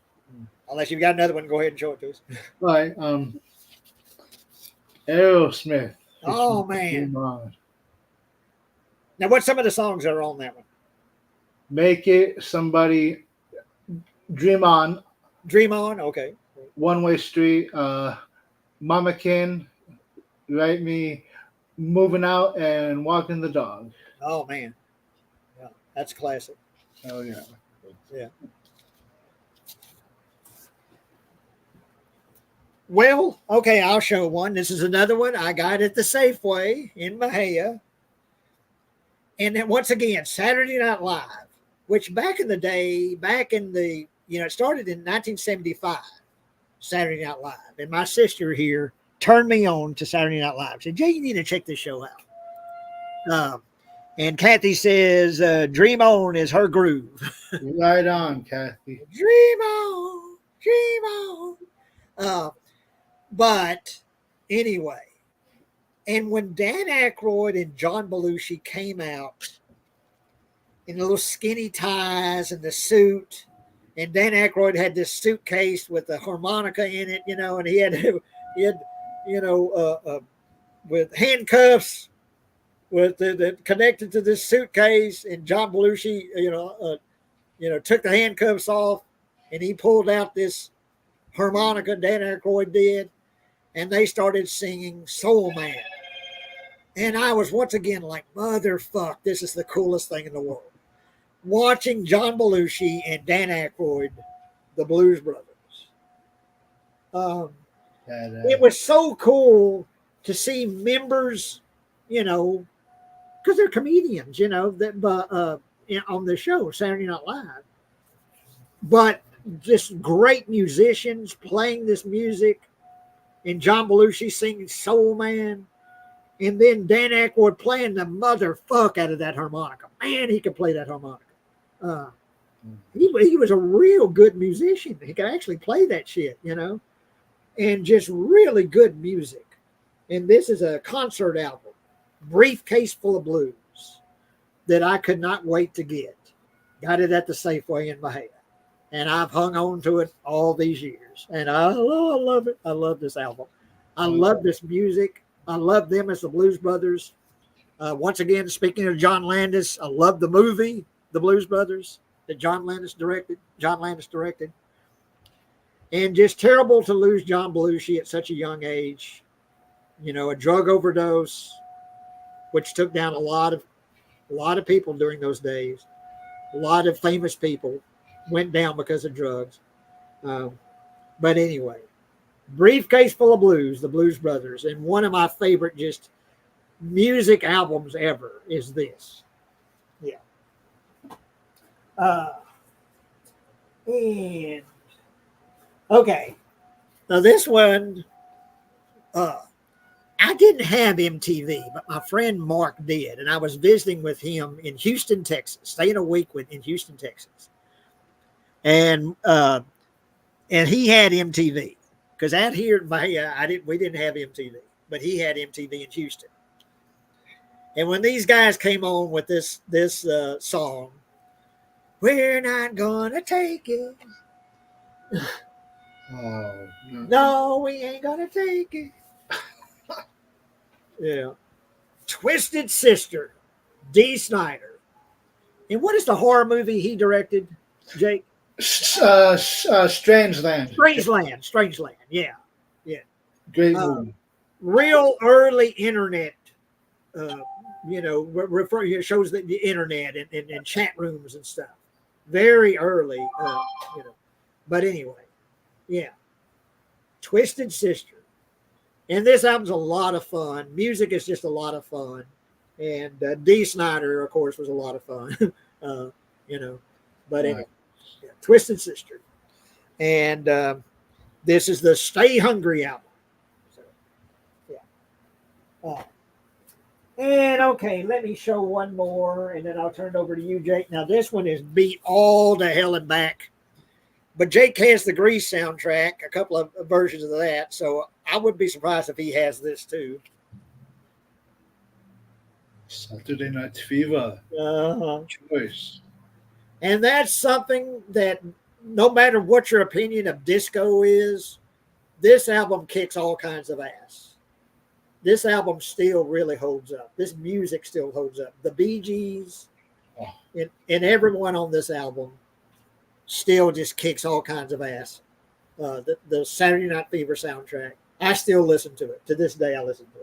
Unless you've got another one, go ahead and show it to us. All right. Aerosmith. Oh man. Dream On. Now, what's some of the songs that are on that one? Make It, Somebody, Dream On, Dream On. Okay. One Way Street, Mama Kin, Write Me, Moving Out, and Walking the Dog. Oh man. Yeah, that's classic. Oh yeah. Yeah. Well, okay, I'll show one. This is another one I got at the Safeway in Bahia. And then once again, Saturday Night Live, which back in the day, it started in 1975, Saturday Night Live. And my sister here turned me on to Saturday Night Live. Said, Jay, you need to check this show out. And Kathy says, Dream On is her groove. Right on, Kathy. Dream on, dream on. But anyway, and when Dan Aykroyd and John Belushi came out in the little skinny ties and the suit, and Dan Aykroyd had this suitcase with a harmonica in it, and he had with handcuffs with the connected to this suitcase, and John Belushi, took the handcuffs off, and he pulled out this harmonica. Dan Aykroyd did. And they started singing Soul Man. And I was once again like, motherfuck, this is the coolest thing in the world. Watching John Belushi and Dan Aykroyd, the Blues Brothers. It was so cool to see members, because they're comedians, that on the show, Saturday Night Live. But just great musicians playing this music. And John Belushi singing Soul Man. And then Dan Aykroyd playing the motherfuck out of that harmonica. Man, he could play that harmonica. He was a real good musician. He could actually play that shit, and just really good music. And this is a concert album, Briefcase Full of Blues, that I could not wait to get. Got it at the Safeway in Bahia. And I've hung on to it all these years. And I love it. I love this album. I love this music. I love them as the Blues Brothers. Once again, speaking of John Landis, I love the movie, The Blues Brothers, that John Landis directed. And just terrible to lose John Belushi at such a young age. A drug overdose, which took down a lot of people during those days. A lot of famous people went down because of drugs. But anyway, Briefcase Full of Blues, the Blues Brothers. And one of my favorite just music albums ever is this. Yeah. And okay. Now this one, I didn't have MTV, but my friend Mark did. And I was visiting with him in Houston, Texas, staying a week in Houston, Texas. And he had MTV because out here in Bahia, we didn't have MTV, but he had MTV in Houston. And when these guys came on with this song, we're not gonna take it. Oh no, we ain't gonna take it. Yeah, Twisted Sister, Dee Snider. And what is the horror movie he directed, Jake? Strangeland. Strangeland. Yeah. Great movie. Real early internet it shows the internet and chat rooms and stuff. Very early, you know. But anyway, yeah. Twisted Sister. And this album's a lot of fun. Music is just a lot of fun. And Dee Snider, of course, was a lot of fun. you know. But anyway, yeah, Twisted Sister. And this is the Stay Hungry album. So, yeah. And okay, let me show one more, and then I'll turn it over to you, Jake. Now, this one is beat all to hell and back. But Jake has the Grease soundtrack, a couple of versions of that. So I would be surprised if he has this too. Saturday Night Fever. Choice. And that's something that no matter what your opinion of disco is, this album kicks all kinds of ass. This album still really holds up. This music still holds up. The Bee Gees and everyone on this album still just kicks all kinds of ass. The Saturday Night Fever soundtrack, I still listen to it. To this day, I listen to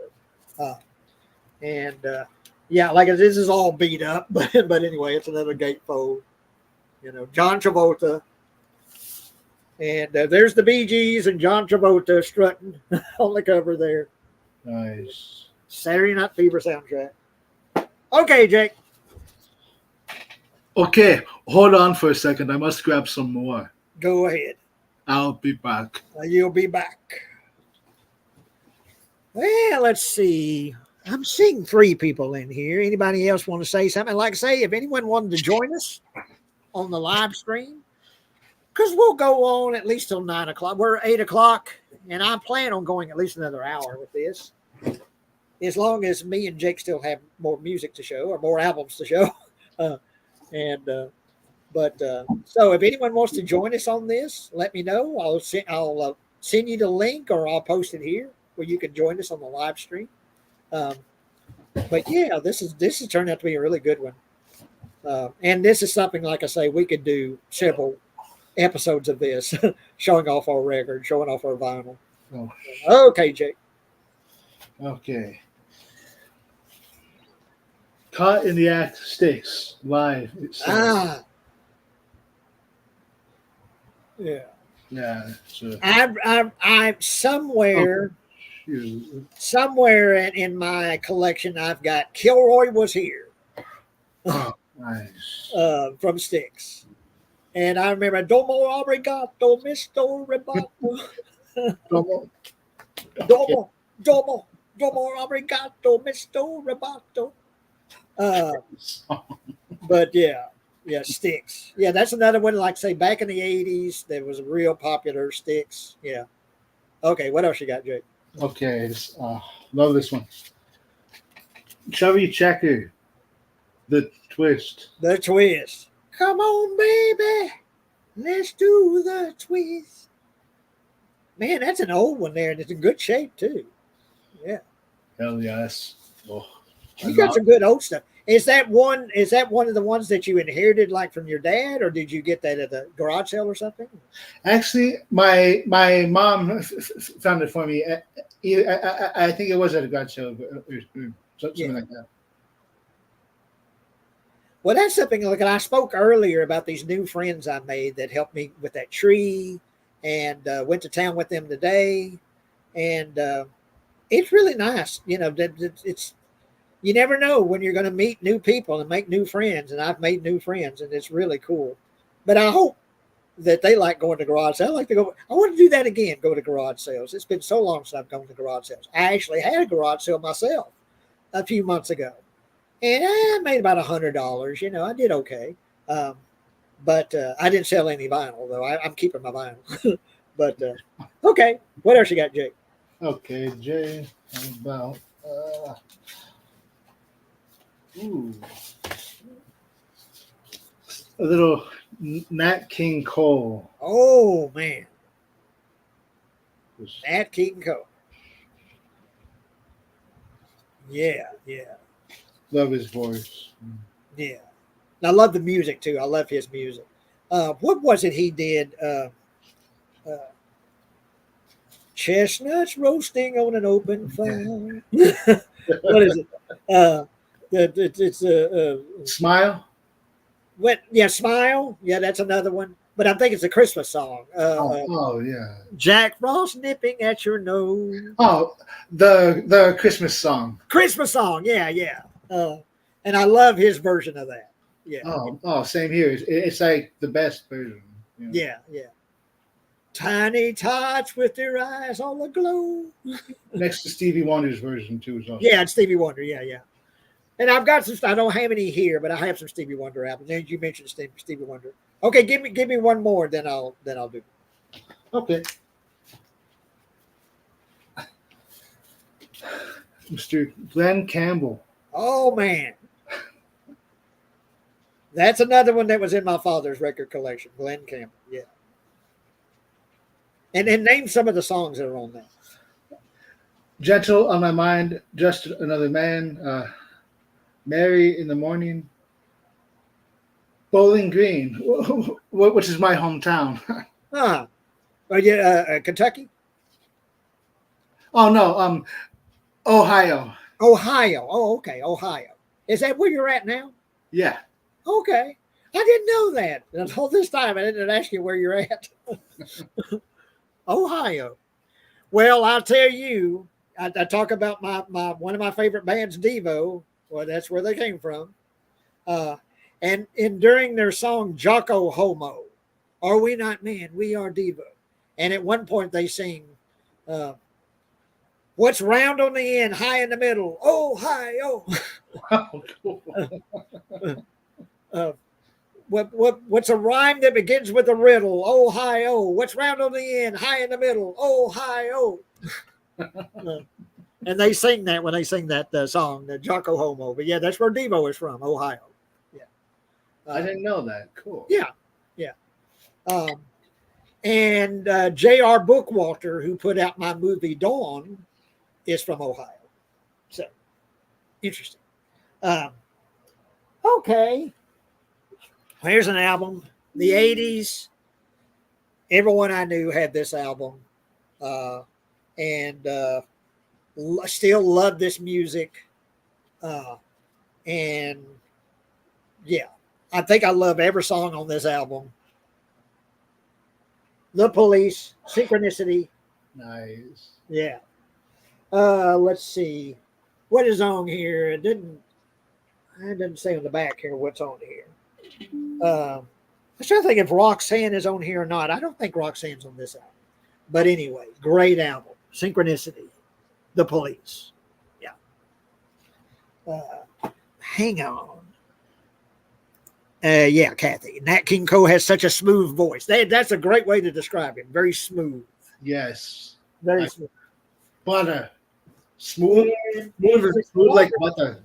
it. Yeah, like this is all beat up, but anyway, it's another gatefold. John Travolta. And there's the Bee Gees and John Travolta strutting on the cover there. Nice. Saturday Night Fever soundtrack. Okay, Jake. Okay, hold on for a second. I must grab some more. Go ahead. I'll be back. You'll be back. Well, let's see. I'm seeing 3 people in here. Anybody else want to say something? Like I say, if anyone wanted to join us on the live stream, because we'll go on at least till 9 o'clock. We're 8 o'clock, and I plan on going at least another hour with this, as long as me and Jake still have more music to show or more albums to show. So if anyone wants to join us on this, let me know. I'll send you the link, or I'll post it here where you can join us on the live stream. But yeah, this has turned out to be a really good one. And this is something, like I say, we could do several episodes of this, showing off our record, showing off our vinyl. Oh. Okay, Jake. Okay. Caught in the Act Sticks live. Yeah. Yeah. I somewhere in my collection, I've got Kilroy Was Here. Oh, nice. From Styx. And I remember Domo Obrigado, Misto Rebato. Domo Obrigado, Misto Rebato. But yeah, Styx. Yeah, that's another one. Like say, back in the 80s, there was a real popular Styx. Yeah. Okay, what else you got, Jake? Okay, love this one. Chubby Checker, The Twist. The Twist. Come on, baby, let's do the twist. Man, that's an old one there, and it's in good shape too. Yeah. Hell yes. Oh, you got some good old stuff. Is that one of the ones that you inherited, like from your dad, or did you get that at the garage sale or something? Actually, my mom found it for me. I think it was at a garage sale or something like that. Well, that's something like I spoke earlier about these new friends I made that helped me with that tree, and went to town with them today, and it's really nice. It's you never know when you're going to meet new people and make new friends, and I've made new friends, and it's really cool. But I hope that they like going to garage sales. I like to go. I want to do that again. Go to garage sales. It's been so long since I've gone to garage sales. I actually had a garage sale myself a few months ago. And I made about $100. I did okay. But I didn't sell any vinyl, though. I'm keeping my vinyl. But, okay. What else you got, Jake? Okay, Jay. About, a little Nat King Cole. Oh, man. Nat King Cole. Yeah. Love his voice. Yeah. And I love the music, too. I love his music. What was it he did? Chestnuts roasting on an open fire. What is it? It's Smile. what? Yeah, Smile. Yeah, that's another one. But I think it's a Christmas song. Oh yeah. Jack Frost nipping at your nose. Oh, the Christmas song. Christmas song. Yeah, yeah. And I love his version of that. Yeah, Oh, same here. It's like the best version. You know? yeah, yeah. Tiny tots with their eyes all aglow. Next to Stevie Wonder's version too. Is also. Yeah, it's Stevie Wonder. Yeah, yeah. And I've got some. I don't have any here, but I have some Stevie Wonder albums. And you mentioned Stevie Wonder. Okay, give me one more, then I'll do. Okay. Mr. Glenn Campbell. Oh man, that's another one that was in my father's record collection. Glenn Campbell. Yeah. And name some of the songs that are on that. Gentle on My Mind, Just Another Man, Mary in the Morning, Bowling Green, which is my hometown. Huh? Are you Kentucky? Oh no, Ohio. Ohio. Oh, okay. Ohio. Is that where you're at now? Yeah. Okay. I didn't know that. Until this time, I didn't ask you where you're at. Ohio. Well, I'll tell you, I talk about my one of my favorite bands, Devo. Well, that's where they came from. And during their song Jocko Homo, are we not men? We are Devo. And at one point they sing, what's round on the end, high in the middle? Oh, hi, oh. What's a rhyme that begins with a riddle? Oh, hi, oh. What's round on the end, high in the middle? Oh, hi, oh. And they sing that when they sing that song, the Jocko Homo. But yeah, that's where Devo is from, Ohio. Yeah. I didn't know that. Cool. Yeah, yeah. And J.R. Bookwalter, who put out my movie Dawn, is from Ohio. So, interesting. Okay. Here's an album. The 80s. Everyone I knew had this album. And still love this music. And yeah, I think I love every song on this album. The Police, Synchronicity. Nice. Yeah. Let's see. What is on here? It didn't say on the back here what's on here. I'm trying to think if Roxanne is on here or not. I don't think Roxanne's on this album. But anyway, great album. Synchronicity. The Police. Yeah. Hang on. Yeah, Kathy. Nat King Cole has such a smooth voice. That's a great way to describe him. Very smooth. Yes. Very like smooth. Butter. Smooth like butter.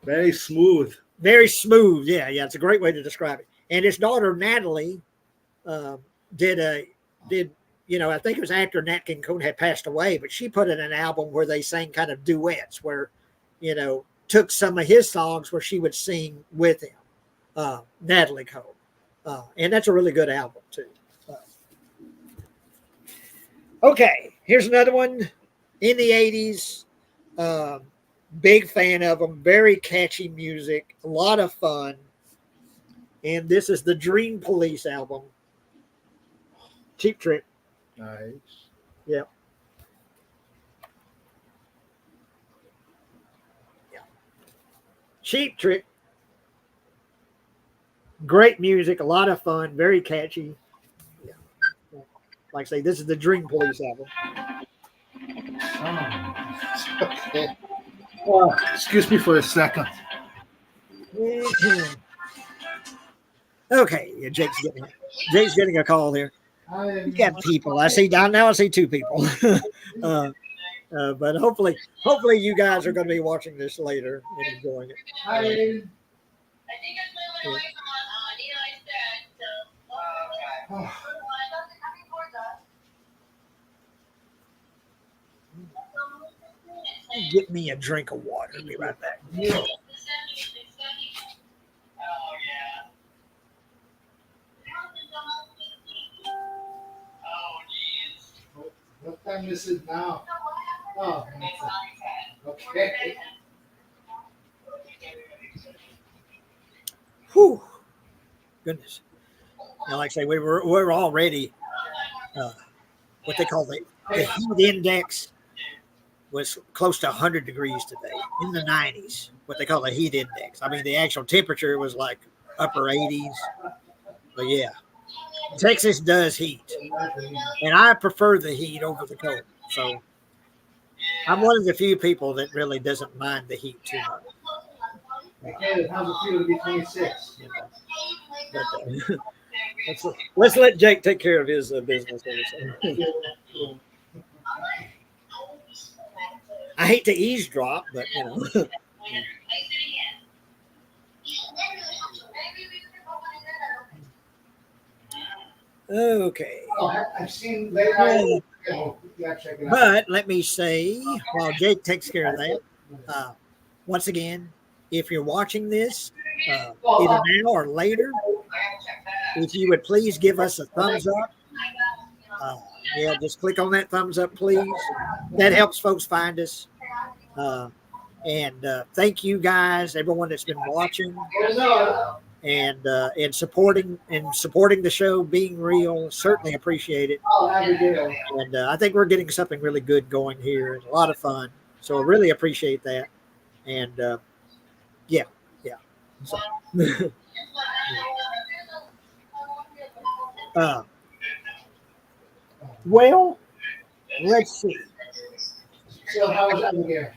Very smooth. Very smooth. Yeah, yeah. It's a great way to describe it. And his daughter Natalie did I think it was after Nat King Cole had passed away, but she put in an album where they sang kind of duets where, took some of his songs where she would sing with him, Natalie Cole. And that's a really good album too. Okay, here's another one in the 80s. Big fan of them. Very catchy music. A lot of fun. And this is the Dream Police album. Cheap Trick. Nice. Yeah. Yeah. Cheap Trick. Great music. A lot of fun. Very catchy. Yeah. Like I say, this is the Dream Police album. Okay. Excuse me for a second. Okay, yeah, Jake's getting a call here. You got people. I see two people. But hopefully you guys are going to be watching this later and enjoying it. Get me a drink of water. Be right back. Yeah. What time is it now? Oh, okay. Whew, goodness. Like I say, we're already what they call the heat index was close to 100 degrees today, in the 90s. What they call the heat index. I mean, the actual temperature was like upper 80s. But yeah, Texas does heat, and I prefer the heat over the cold. So I'm one of the few people that really doesn't mind the heat too much. Okay, how's it feel to be 26? But, let's let Jake take care of his business. I hate to eavesdrop, but Okay. Oh, I've seen later. But let me say, while Jake takes care of that, once again, if you're watching this, either now or later, if you would please give us a thumbs up. Just click on that thumbs up, please. That helps folks find us. And thank you guys, everyone that's been watching and supporting the show, being real. Certainly appreciate it. And I think we're getting something really good going here. It's a lot of fun, so I really appreciate that. And yeah. So, well, let's see. So how was Abigail?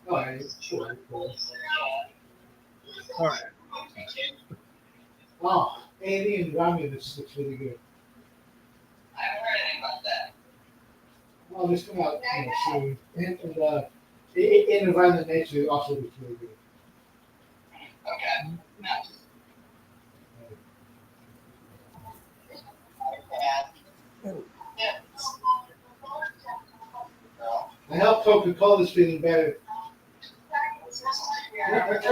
All right. Sure. All right. Oh, A&E and Romulus looks really good. I haven't heard anything about that. Well, this come out soon. And in Environment Nature also looks really good. Okay. Nice. I hope Coca-Cola's feeling better. It's been doing a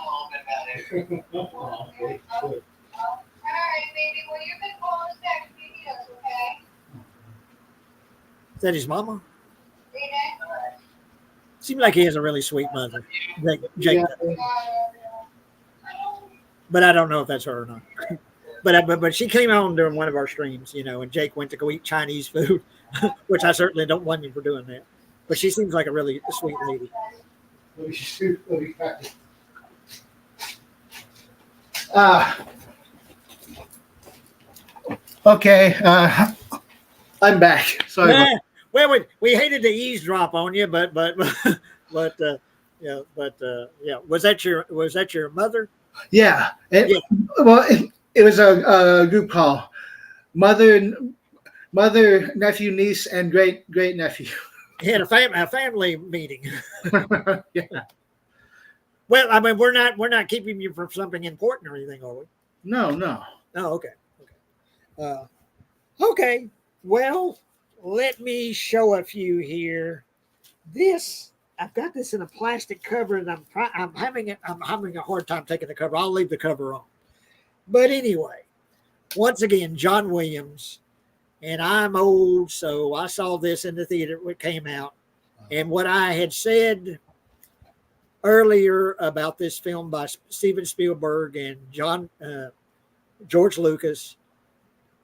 little bit better. Okay, good. Alright, baby. Well, you've been calling us back videos, okay? Is that his mama? Hey, Seems like he has a really sweet mother, Jake. Yeah. But I don't know if that's her or not. But she came on during one of our streams, and Jake went to go eat Chinese food, which I certainly don't want him for doing that. But she seems like a really sweet lady. Okay, I'm back. Sorry. Well, we hated to eavesdrop on you, but was that your mother? Yeah. Yeah. Well, it was a group call. Mother, nephew, niece, and great nephew. He had a family meeting. Yeah. Well, I mean, we're not keeping you from something important or anything, are we? No. Oh, okay. Okay. Well, let me show a few here. I've got this in a plastic cover, and I'm having a hard time taking the cover. I'll leave the cover on. But anyway, once again, John Williams, and I'm old, so I saw this in the theater when it came out. And what I had said earlier about this film by Steven Spielberg and George Lucas,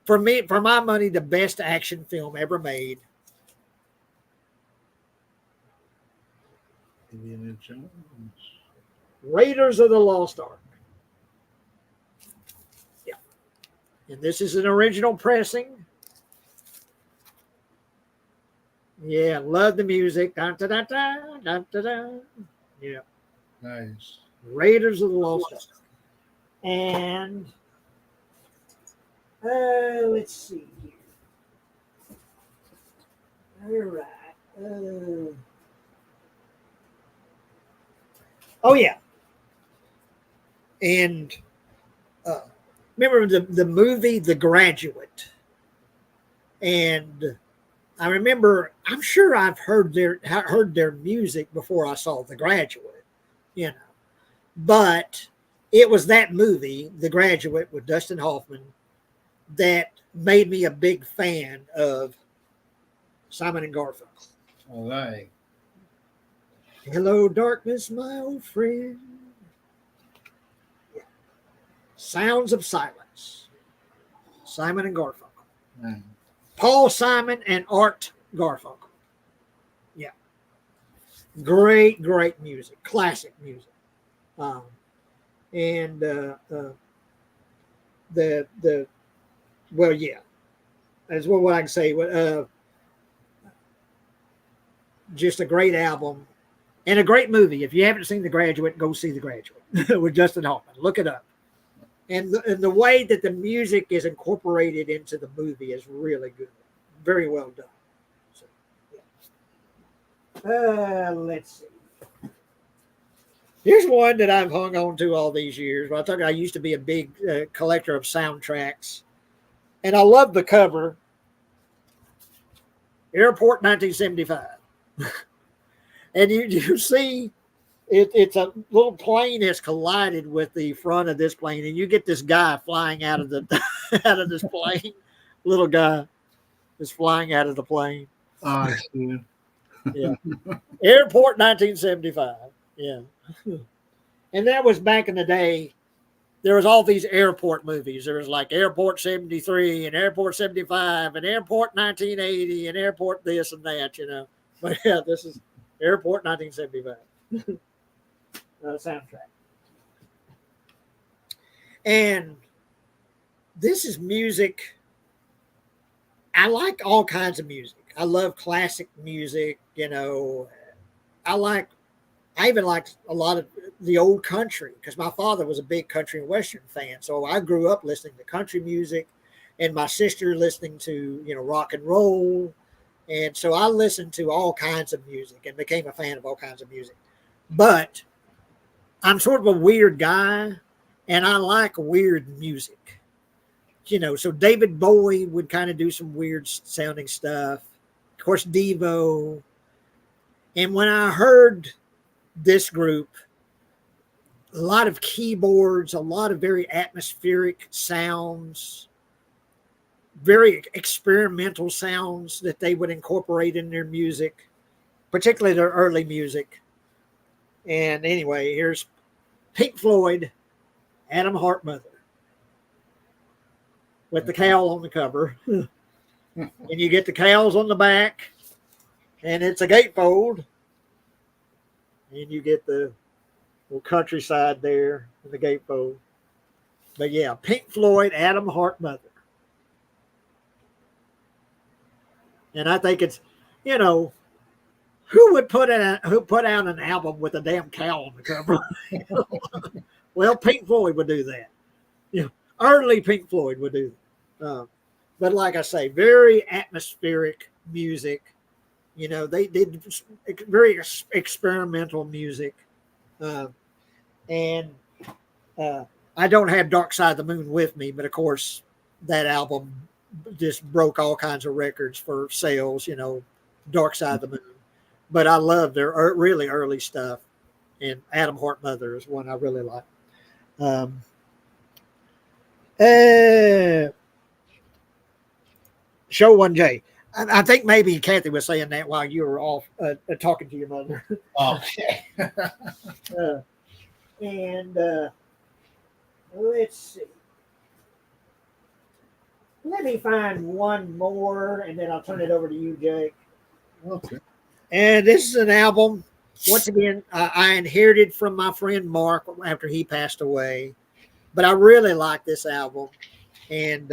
for my money, the best action film ever made. Indiana Jones. Raiders of the Lost Ark. Yeah. And this is an original pressing. Yeah, love the music. Dun, dun, dun, dun, dun, dun, dun. Yeah. Nice. Raiders of the Lost Ark. And let's see here. All right. Oh yeah. And remember the movie The Graduate. And I remember, I'm sure I've heard their music before I saw The Graduate, But it was that movie, The Graduate, with Dustin Hoffman, that made me a big fan of Simon and Garfunkel. All right. Hello, darkness, my old friend. Sounds of Silence. Simon and Garfunkel. Man. Paul Simon and Art Garfunkel. Yeah. Great, great music. Classic music. And the well, yeah. That's what I can say. Just a great album and a great movie. If you haven't seen The Graduate, go see The Graduate with Justin Hoffman. Look it up. And the way that the music is incorporated into the movie is really good. Very well done. So, yeah. Let's see. Here's one that I've hung on to all these years. Well, I told you I used to be a big collector of soundtracks. And I love the cover. Airport 1975. And you see it's a little plane has collided with the front of this plane, and you get this guy flying out of the out of this plane. Little guy is flying out of the plane. Oh, yeah. Yeah. Airport 1975. Yeah. And that was back in the day. There was all these airport movies. There was like Airport 73 and Airport 75 and Airport 1980 and Airport this and that, you know. But yeah, this is Airport 1975 soundtrack. And this is music. I like all kinds of music. I love classic music, you know. I even like a lot of the old country because my father was a big country and western fan. So I grew up listening to country music and my sister listening to, you know, rock and roll. And so I listened to all kinds of music and became a fan of all kinds of music. But I'm sort of a weird guy and I like weird music. You know, so David Bowie would kind of do some weird sounding stuff. Of course, Devo. And when I heard this group, a lot of keyboards, a lot of very atmospheric sounds, very experimental sounds that they would incorporate in their music, particularly their early music. And anyway, here's Pink Floyd, Adam Hart Mother, with the cowl on the cover. And you get the cowls on the back, and it's a gatefold. And you get the little countryside there in the gatefold. But yeah, Pink Floyd, Adam Hart Mother. And I think it's, you know, who put out an album with a damn cow on the cover? Well, Pink Floyd would do that. You know, early Pink Floyd would do that. But like I say, very atmospheric music. You know, they did very experimental music. And I don't have Dark Side of the Moon with me, but of course, that album just broke all kinds of records for sales, you know, Dark Side of the Moon. But I love their really early stuff. And Adam Hart Mother is one I really like. Show 1J. I think maybe Kathy was saying that while you were off talking to your mother. Okay. And let's see. Let me find one more, and then I'll turn it over to you, Jake. Okay. And this is an album. Once again, I inherited from my friend Mark after he passed away. But I really like this album. And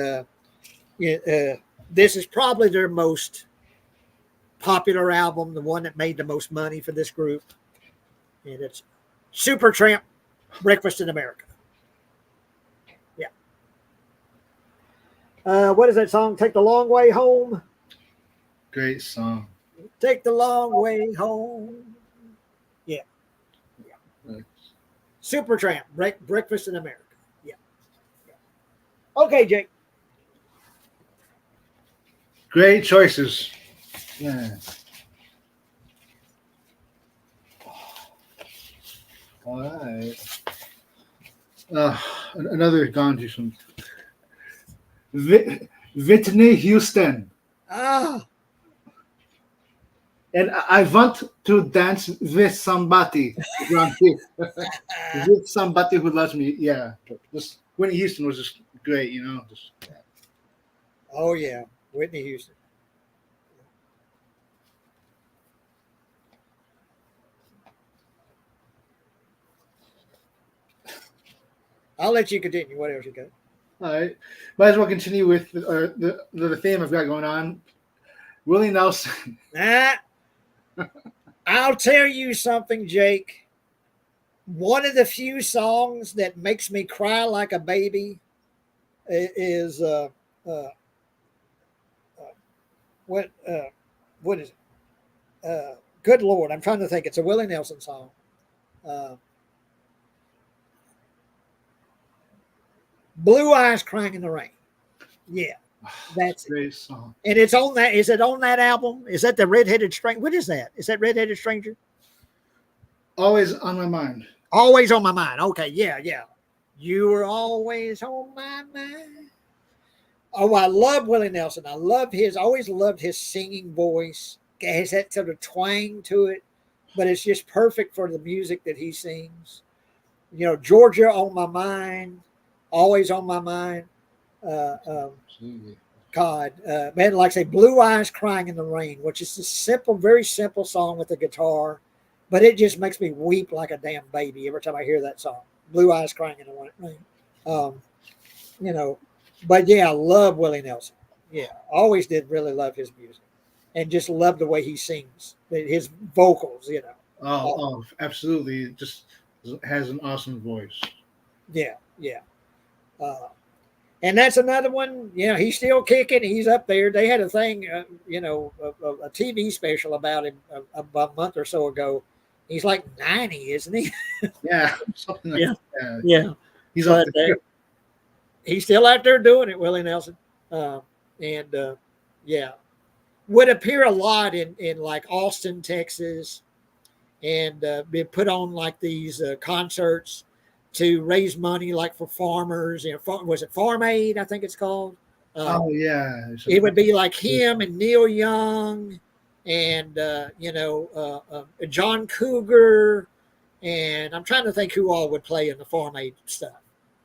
this is probably their most popular album, the one that made the most money for this group. And it's Supertramp, Breakfast in America. Yeah. What is that song? Take the Long Way Home. Great song. Take the long way home. Yeah. Right. Supertramp, Breakfast in America. Yeah. Okay, Jake. Great choices. Yeah. All right. Another Gandhi song. Whitney Houston. Ah. And I want to dance with somebody around here. With somebody who loves me. Yeah. Just Whitney Houston was just great, you know. Just Oh yeah, Whitney Houston. I'll let you continue. What else you got? all right. Might as well continue with the theme I've got going on. Willie Nelson. Ah, I'll tell you something, Jake. One of the few songs that makes me cry like a baby is uh, uh, what what is it? Good Lord, I'm trying to think. It's a Willie Nelson song. Uh, Blue Eyes Crying in the Rain. Yeah, that's it. Great song. And it's on that. Is it on that album? Is that the Redheaded Stranger? What is that? Is that Redheaded Stranger? Always on my mind. Always on my mind. Okay, yeah, yeah. You were always on my mind. Oh, I love Willie Nelson. I love his. Always loved his singing voice. It has that sort of twang to it, but it's just perfect for the music that he sings. You know, Georgia on my mind. Always on my mind. Um, Absolutely. God, man, like I say, Blue Eyes Crying in the Rain, which is a simple, very simple song with the guitar, but it just makes me weep like a damn baby every time I hear that song. Blue Eyes Crying in the Rain. You know, but yeah, I love Willie Nelson. Yeah, always did really love his music and just love the way he sings, his vocals, you know. Oh, absolutely. Just has an awesome voice. Yeah, yeah. And that's another one. You know, he's still kicking. He's up there. They had a thing, a TV special about him about a month or so ago. He's like 90, isn't he? Yeah, something like Yeah. that. Yeah. He's But up there. he's still out there doing it, Willie Nelson. And yeah, would appear a lot in like Austin, Texas, and be put on like these concerts to raise money, like for farmers. You know, was it Farm Aid? I think it's called. Oh yeah. It would be like him and Neil Young, and John Cougar, and I'm trying to think who all would play in the Farm Aid stuff.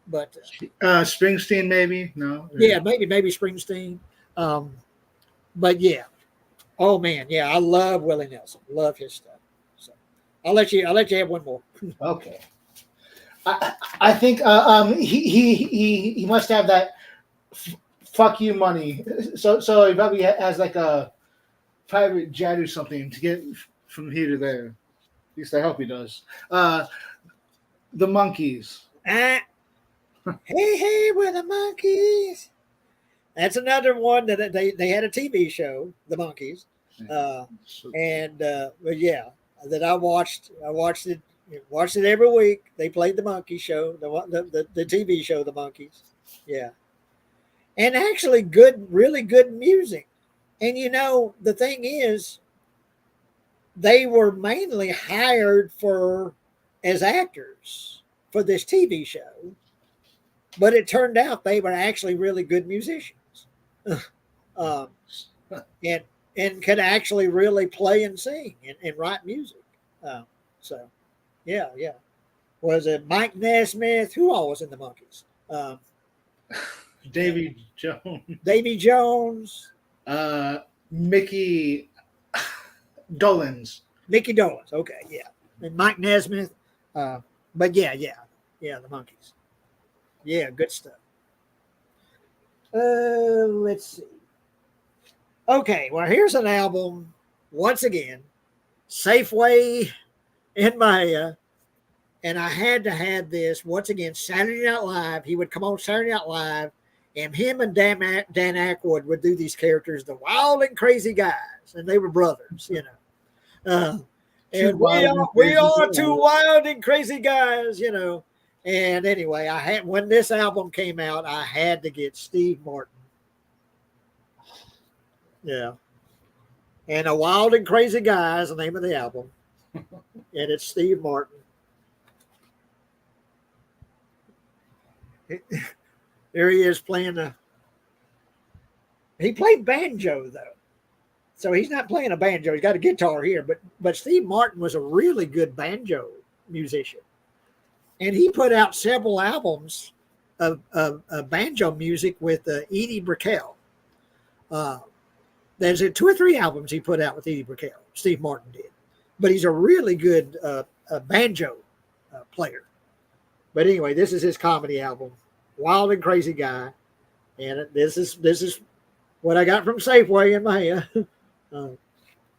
But Springsteen maybe no. yeah, maybe Springsteen. But yeah, oh man, yeah, I love Willie Nelson. Love his stuff. So I'll let you have one more. Okay. I think he must have that fuck you money. So he probably has like a private jet or something to get from here to there. At least I hope he does. The Monkees. Hey, hey, we're the Monkees. That's another one that they had a TV show, The Monkees, but yeah, that I watched. I watched it every week. They played the Monkey Show, the TV show, The Monkees. Yeah, and actually really good music. And you know, the thing is, they were mainly hired as actors for this TV show, but it turned out they were actually really good musicians. um, and could actually really play and sing and write music. So, yeah. Was it Mike Nesmith? Who all was in the Monkees? Davy Jones. Davy Jones. Mickey Dolenz. Mickey Dolenz. Okay, yeah. And Mike Nesmith. But yeah, the Monkees. Yeah, good stuff. Let's see. Okay, well, here's an album, once again, Safeway in Maya, and I had to have this, once again, Saturday Night Live. He would come on Saturday Night Live, and him and Dan Aykroyd would do these characters, the wild and crazy guys, and they were brothers, you know. And we are two wild and crazy guys, you know. And anyway, when this album came out, I had to get Steve Martin. Yeah. And A Wild and Crazy Guy is the name of the album. And it's Steve Martin. There he is playing he played banjo though. So he's not playing a banjo. He's got a guitar here, but Steve Martin was a really good banjo musician, and he put out several albums of banjo music with Edie Brickell. There's 2 or 3 albums he put out with Edie Brickell. Steve Martin did, but he's a really good banjo player. But anyway, this is his comedy album, Wild and Crazy Guy, and this is what I got from Safeway in my hand.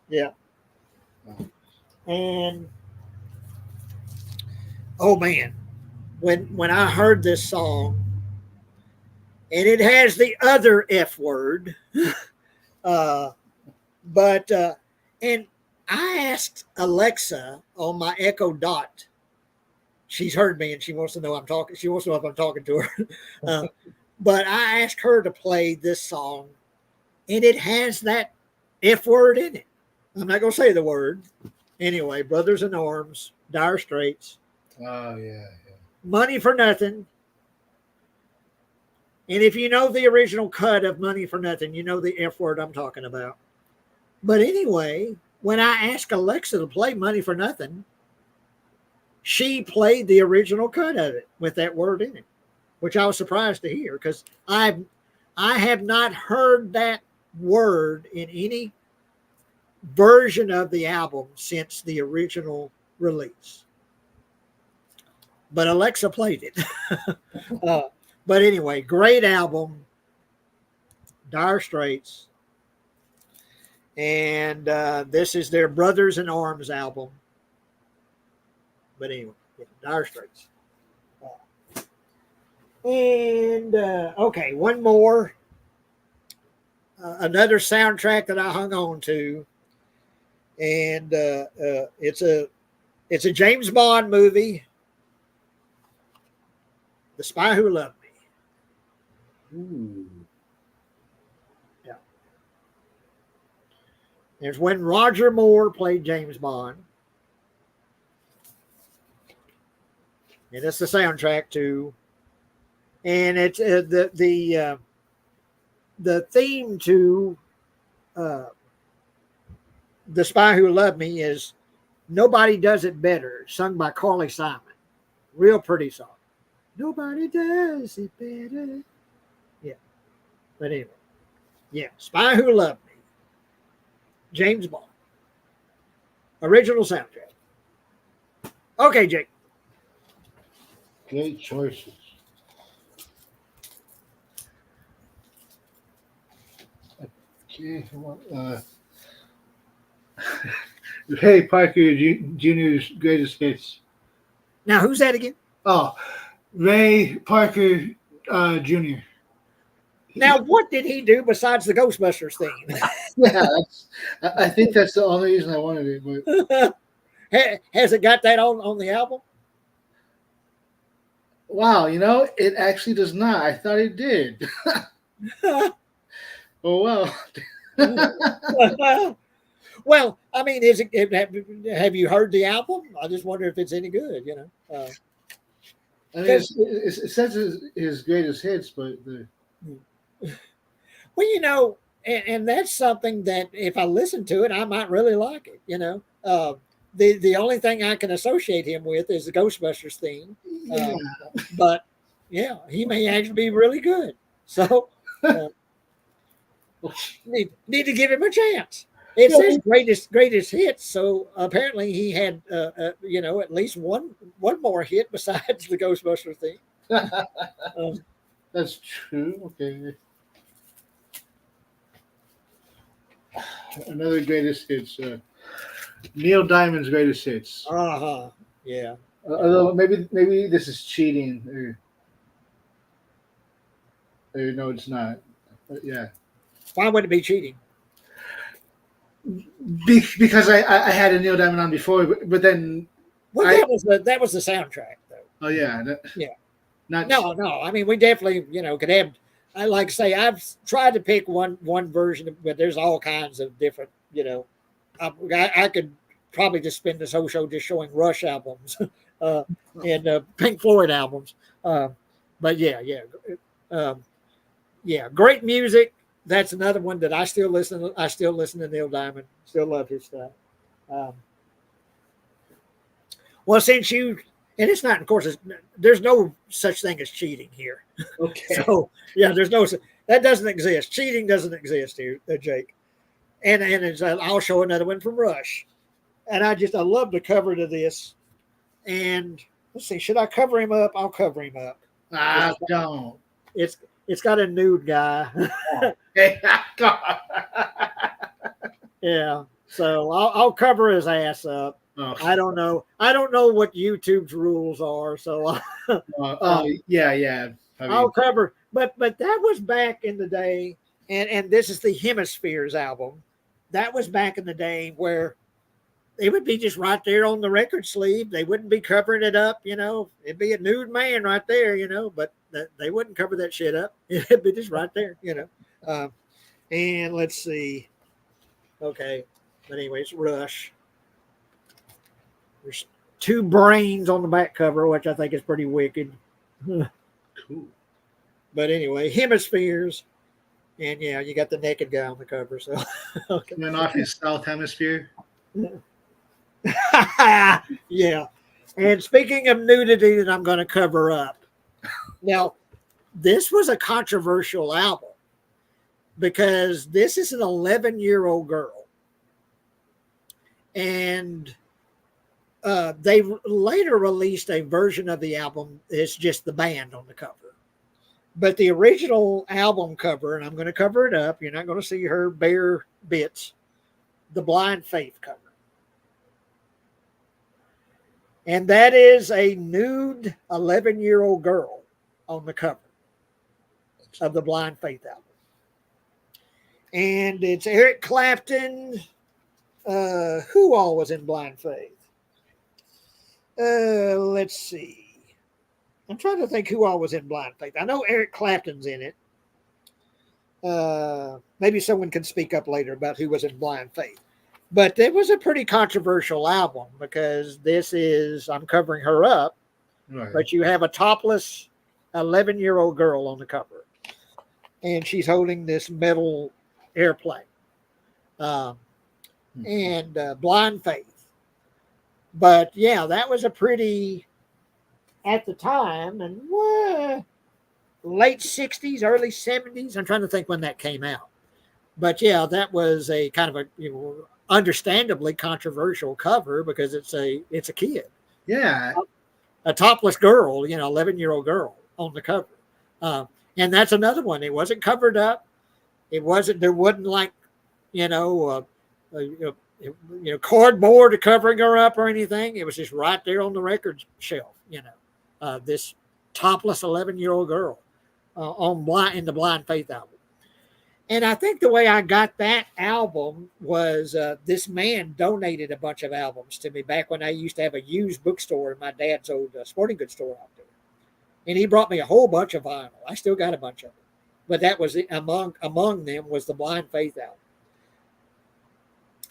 Yeah. And oh man, when I heard this song, and it has the other F word, but and I asked Alexa on my Echo Dot. She's heard me and she wants to know I'm talking. She wants to know if I'm talking to her. But I asked her to play this song, and it has that F word in it. I'm not going to say the word. Anyway, Brothers in Arms, Dire Straits. Oh, yeah. Money for Nothing. And if you know the original cut of Money for Nothing, you know the F word I'm talking about. But anyway, when I asked Alexa to play Money for Nothing, she played the original cut of it with that word in it, which I was surprised to hear because I have not heard that word in any version of the album since the original release. But Alexa played it. But anyway, great album, Dire Straits. And this is their Brothers in Arms album. But anyway, Dire Straits. And okay, one more. Another soundtrack that I hung on to. And it's a James Bond movie, The Spy Who Loved Me. Ooh. Yeah. There's when Roger Moore played James Bond. And it's the soundtrack too. And it's the theme to The Spy Who Loved Me is Nobody Does It Better, sung by Carly Simon. Real pretty song. Nobody does it better. Yeah. But anyway. Yeah. Spy Who Loved Me. James Bond. Original soundtrack. Okay, Jake. Great choices. Okay. Ray Parker Jr.'s greatest hits. Now, who's that again? Oh, Ray Parker Jr. Now, what did he do besides the Ghostbusters theme? Yeah, I think that's the only reason I wanted it. But Has it got that on the album? wow, it actually does not. I thought it did. Oh well. Well, I mean, have you heard the album? I just wonder if it's any good. I mean, it says his greatest hits, but well, and that's something that if I listen to it, I might really like it. The only thing I can associate him with is the Ghostbusters theme. yeah. But yeah, he may actually be really good. So need to give him a chance. It says greatest hits, so apparently he had at least one more hit besides the Ghostbusters theme. That's true. Okay. Another greatest hits. Neil Diamond's greatest hits. Yeah. Although maybe this is cheating. Or no, it's not. But yeah. Why would it be cheating? Because I had a Neil Diamond on before, but then. Well, that was the soundtrack, though. Oh yeah. Yeah. Not No. I mean, we definitely could have. I like to say I've tried to pick one version, but there's all kinds of different. I could probably just spend this whole show just showing Rush albums and Pink Floyd albums. But yeah, great music. that's another one that I still listen to. I still listen to Neil Diamond. Still love his stuff. Um, well, since you, and it's not, of course, there's no such thing as cheating here. Okay. So yeah, there's no, that doesn't exist. Cheating doesn't exist here, Jake. And I'll show another one from Rush. And I love the cover to this. And let's see, should I cover him up? I'll cover him up. I don't. It's got a nude guy. Hey, God. Yeah. So I'll cover his ass up. Oh, I don't know. I don't know what YouTube's rules are. So yeah. I mean, I'll cover. But that was back in the day. And this is the Hemispheres album. That was back in the day where it would be just right there on the record sleeve. They wouldn't be covering it up, It'd be a nude man right there, but they wouldn't cover that shit up. It'd be just right there, And let's see. Okay. But anyways, Rush. There's 2 brains on the back cover, which I think is pretty wicked. cool. But anyway, Hemispheres. And yeah, you got the naked guy on the cover. So, okay. Went off his South Hemisphere. Yeah. And speaking of nudity that I'm going to cover up. Now, this was a controversial album because this is an 11-year-old girl. And they later released a version of the album. It's just the band on the cover. But the original album cover, and I'm going to cover it up. You're not going to see her bare bits. The Blind Faith cover. And that is a nude 11-year-old girl on the cover of the Blind Faith album. And it's Eric Clapton. Who all was in Blind Faith? Let's see. I'm trying to think who all was in Blind Faith. I know Eric Clapton's in it. Maybe someone can speak up later about who was in Blind Faith. But it was a pretty controversial album because I'm covering her up, Right. but you have a topless 11-year-old girl on the cover. And she's holding this metal airplane. And Blind Faith. But yeah, that was a pretty, at the time, and late 60s, early 70s. I'm trying to think when that came out. But yeah, that was a kind of a, understandably controversial cover because it's a kid. Yeah. A topless girl, 11-year-old girl on the cover. And that's another one. It wasn't covered up. There wasn't like, cardboard covering her up or anything. It was just right there on the record shelf, this topless 11-year-old girl in the Blind Faith album. And I think the way I got that album was this man donated a bunch of albums to me back when I used to have a used bookstore in my dad's old sporting goods store out there. And he brought me a whole bunch of vinyl. I still got a bunch of them. But that was among them was the Blind Faith album.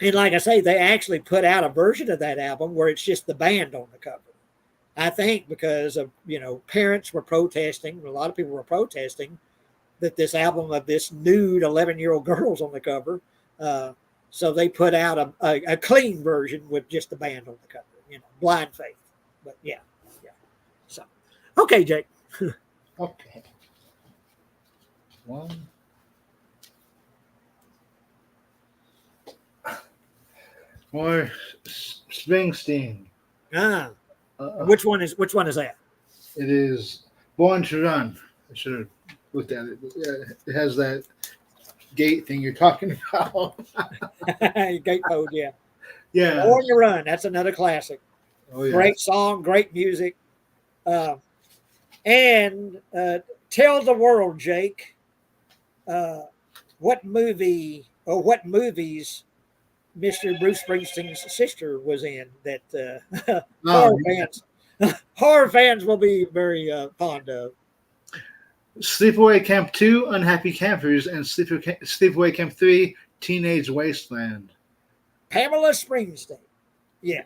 And like I say, they actually put out a version of that album where it's just the band on the cover. I think because of, parents were protesting. A lot of people were protesting that this album of this nude 11-year-old girl's on the cover. So they put out a clean version with just the band on the cover, Blind Faith. But yeah. So, okay, Jake. Okay. One. More Springsteen. Which one is that? It is Born to Run. I should have looked at it. It has that gate thing you're talking about. Gate code, yeah. Yeah. Born to Run. That's another classic. Oh, yeah. Great song, great music. And tell the world, Jake, what movie or what movies Mr. Bruce Springsteen's sister was in that horror fans will be very fond of. Sleepaway Camp 2, Unhappy Campers, and Sleepaway Camp 3, Teenage Wasteland. Pamela Springsteen. Yeah.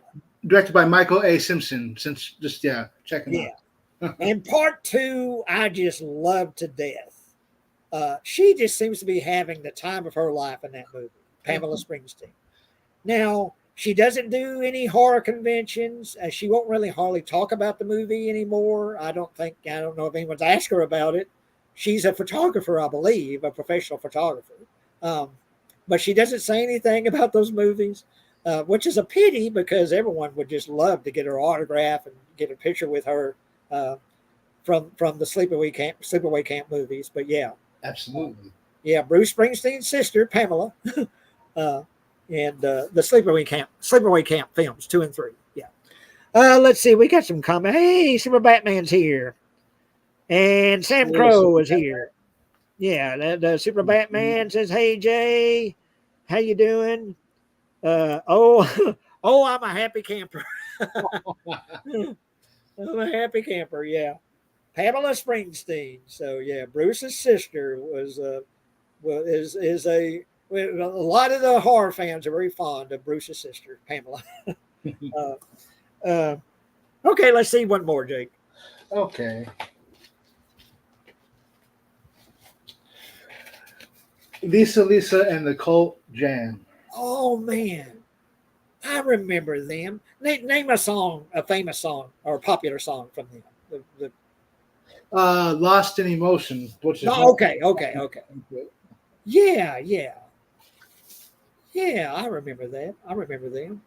Directed by Michael A. Simpson. Check him out. And part 2, I just love to death. She just seems to be having the time of her life in that movie, Pamela Springsteen. Now, she doesn't do any horror conventions. She won't really hardly talk about the movie anymore. I don't know if anyone's asked her about it. She's a photographer, I believe, a professional photographer. But she doesn't say anything about those movies, which is a pity because everyone would just love to get her autograph and get a picture with her from the Sleepaway Camp movies. But yeah, Absolutely. yeah, Bruce Springsteen's sister, Pamela, and the Sleepaway Camp films 2 and 3. Yeah. Let's see. We got some comment. Hey, Super Batman's here, and Sam Crow is here. Yeah, the Super Batman says, "Hey Jay, how you doing?" Oh, I'm a happy camper. I'm a happy camper. Yeah, Pamela Springsteen. So yeah, Bruce's sister is a lot of the horror fans are very fond of Bruce's sister, Pamela. Okay, let's see one more, Jake. Okay. Lisa and the Cult Jam. Oh man, I remember them. Name a song, a famous song or a popular song from them. Lost in Emotion, which is Okay. Yeah. I remember that. I remember them.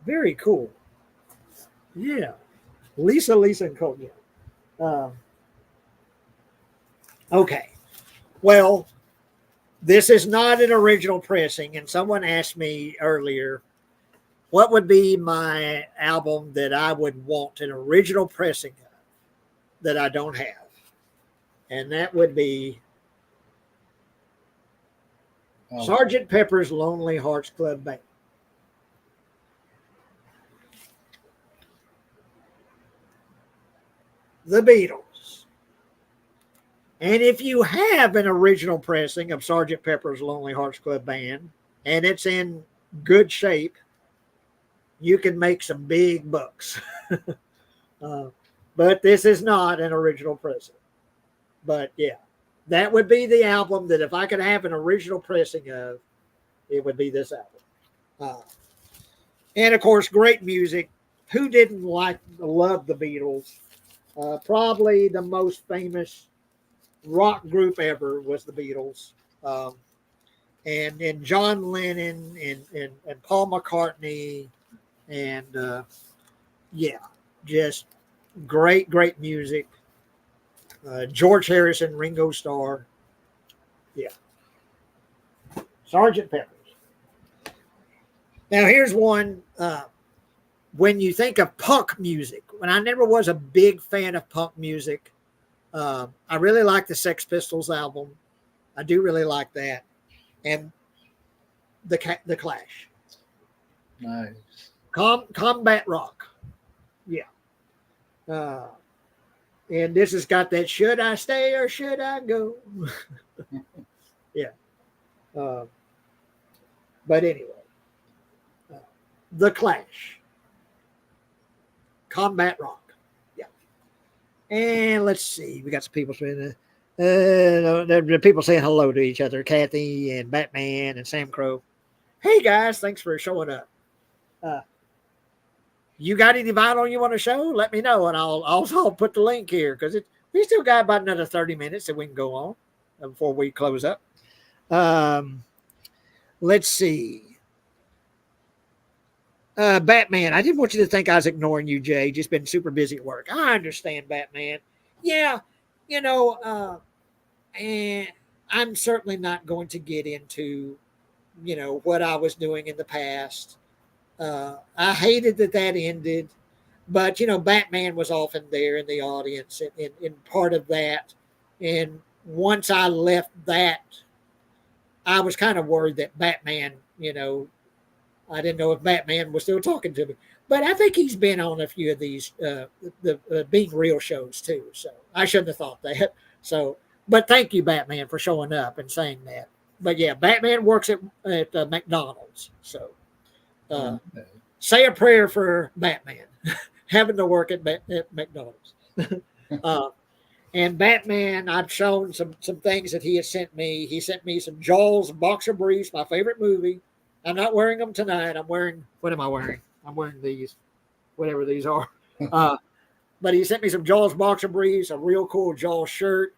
Very cool. Yeah, Lisa, and Colt. Yeah. Okay. Well, this is not an original pressing, and someone asked me earlier, what would be my album that I would want an original pressing of that I don't have, and that would be Sgt. Pepper's Lonely Hearts Club Band. The Beatles. And if you have an original pressing of Sgt. Pepper's Lonely Hearts Club Band and it's in good shape, you can make some big bucks. But this is not an original pressing. But yeah, that would be the album that if I could have an original pressing of, it would be this album. And of course, great music. Who didn't love the Beatles? Probably the most famous rock group ever was the Beatles. And John Lennon and Paul McCartney and yeah, just great music. George Harrison, Ringo Starr. Yeah. Sgt. Pepper's. Now here's one. When you think of punk music, when I never was a big fan of punk music, I really like the Sex Pistols album. I do really like that, and the Clash. Nice. Combat rock. Yeah. And this has got that should I stay or should I go? Yeah. But anyway, the Clash. Combat rock. Yeah. And let's see. We got some people saying the people saying hello to each other. Kathy and Batman and Sam Crow. Hey guys, thanks for showing up. You got any vinyl you want to show? Let me know, and I'll put the link here because we still got about another 30 minutes that we can go on before we close up. Let's see. Batman. I didn't want you to think I was ignoring you, Jay. Just been super busy at work. I understand, Batman. Yeah, and I'm certainly not going to get into, what I was doing in the past. I hated that ended, but Batman was often there in the audience in part of that. And once I left that, I was kind of worried that Batman, I didn't know if Batman was still talking to me, but I think he's been on a few of these the Being Real shows too. So I shouldn't have thought that. So, but thank you, Batman, for showing up and saying that. But yeah, Batman works at McDonald's, so. Say a prayer for Batman having to work at McDonald's. And Batman, I've shown some things that he has sent me. He sent me some Jaws boxer briefs, my favorite movie. I'm not wearing them tonight. I'm wearing, what am I wearing? I'm wearing these, whatever these are. But he sent me some Jaws boxer briefs, a real cool Jaws shirt,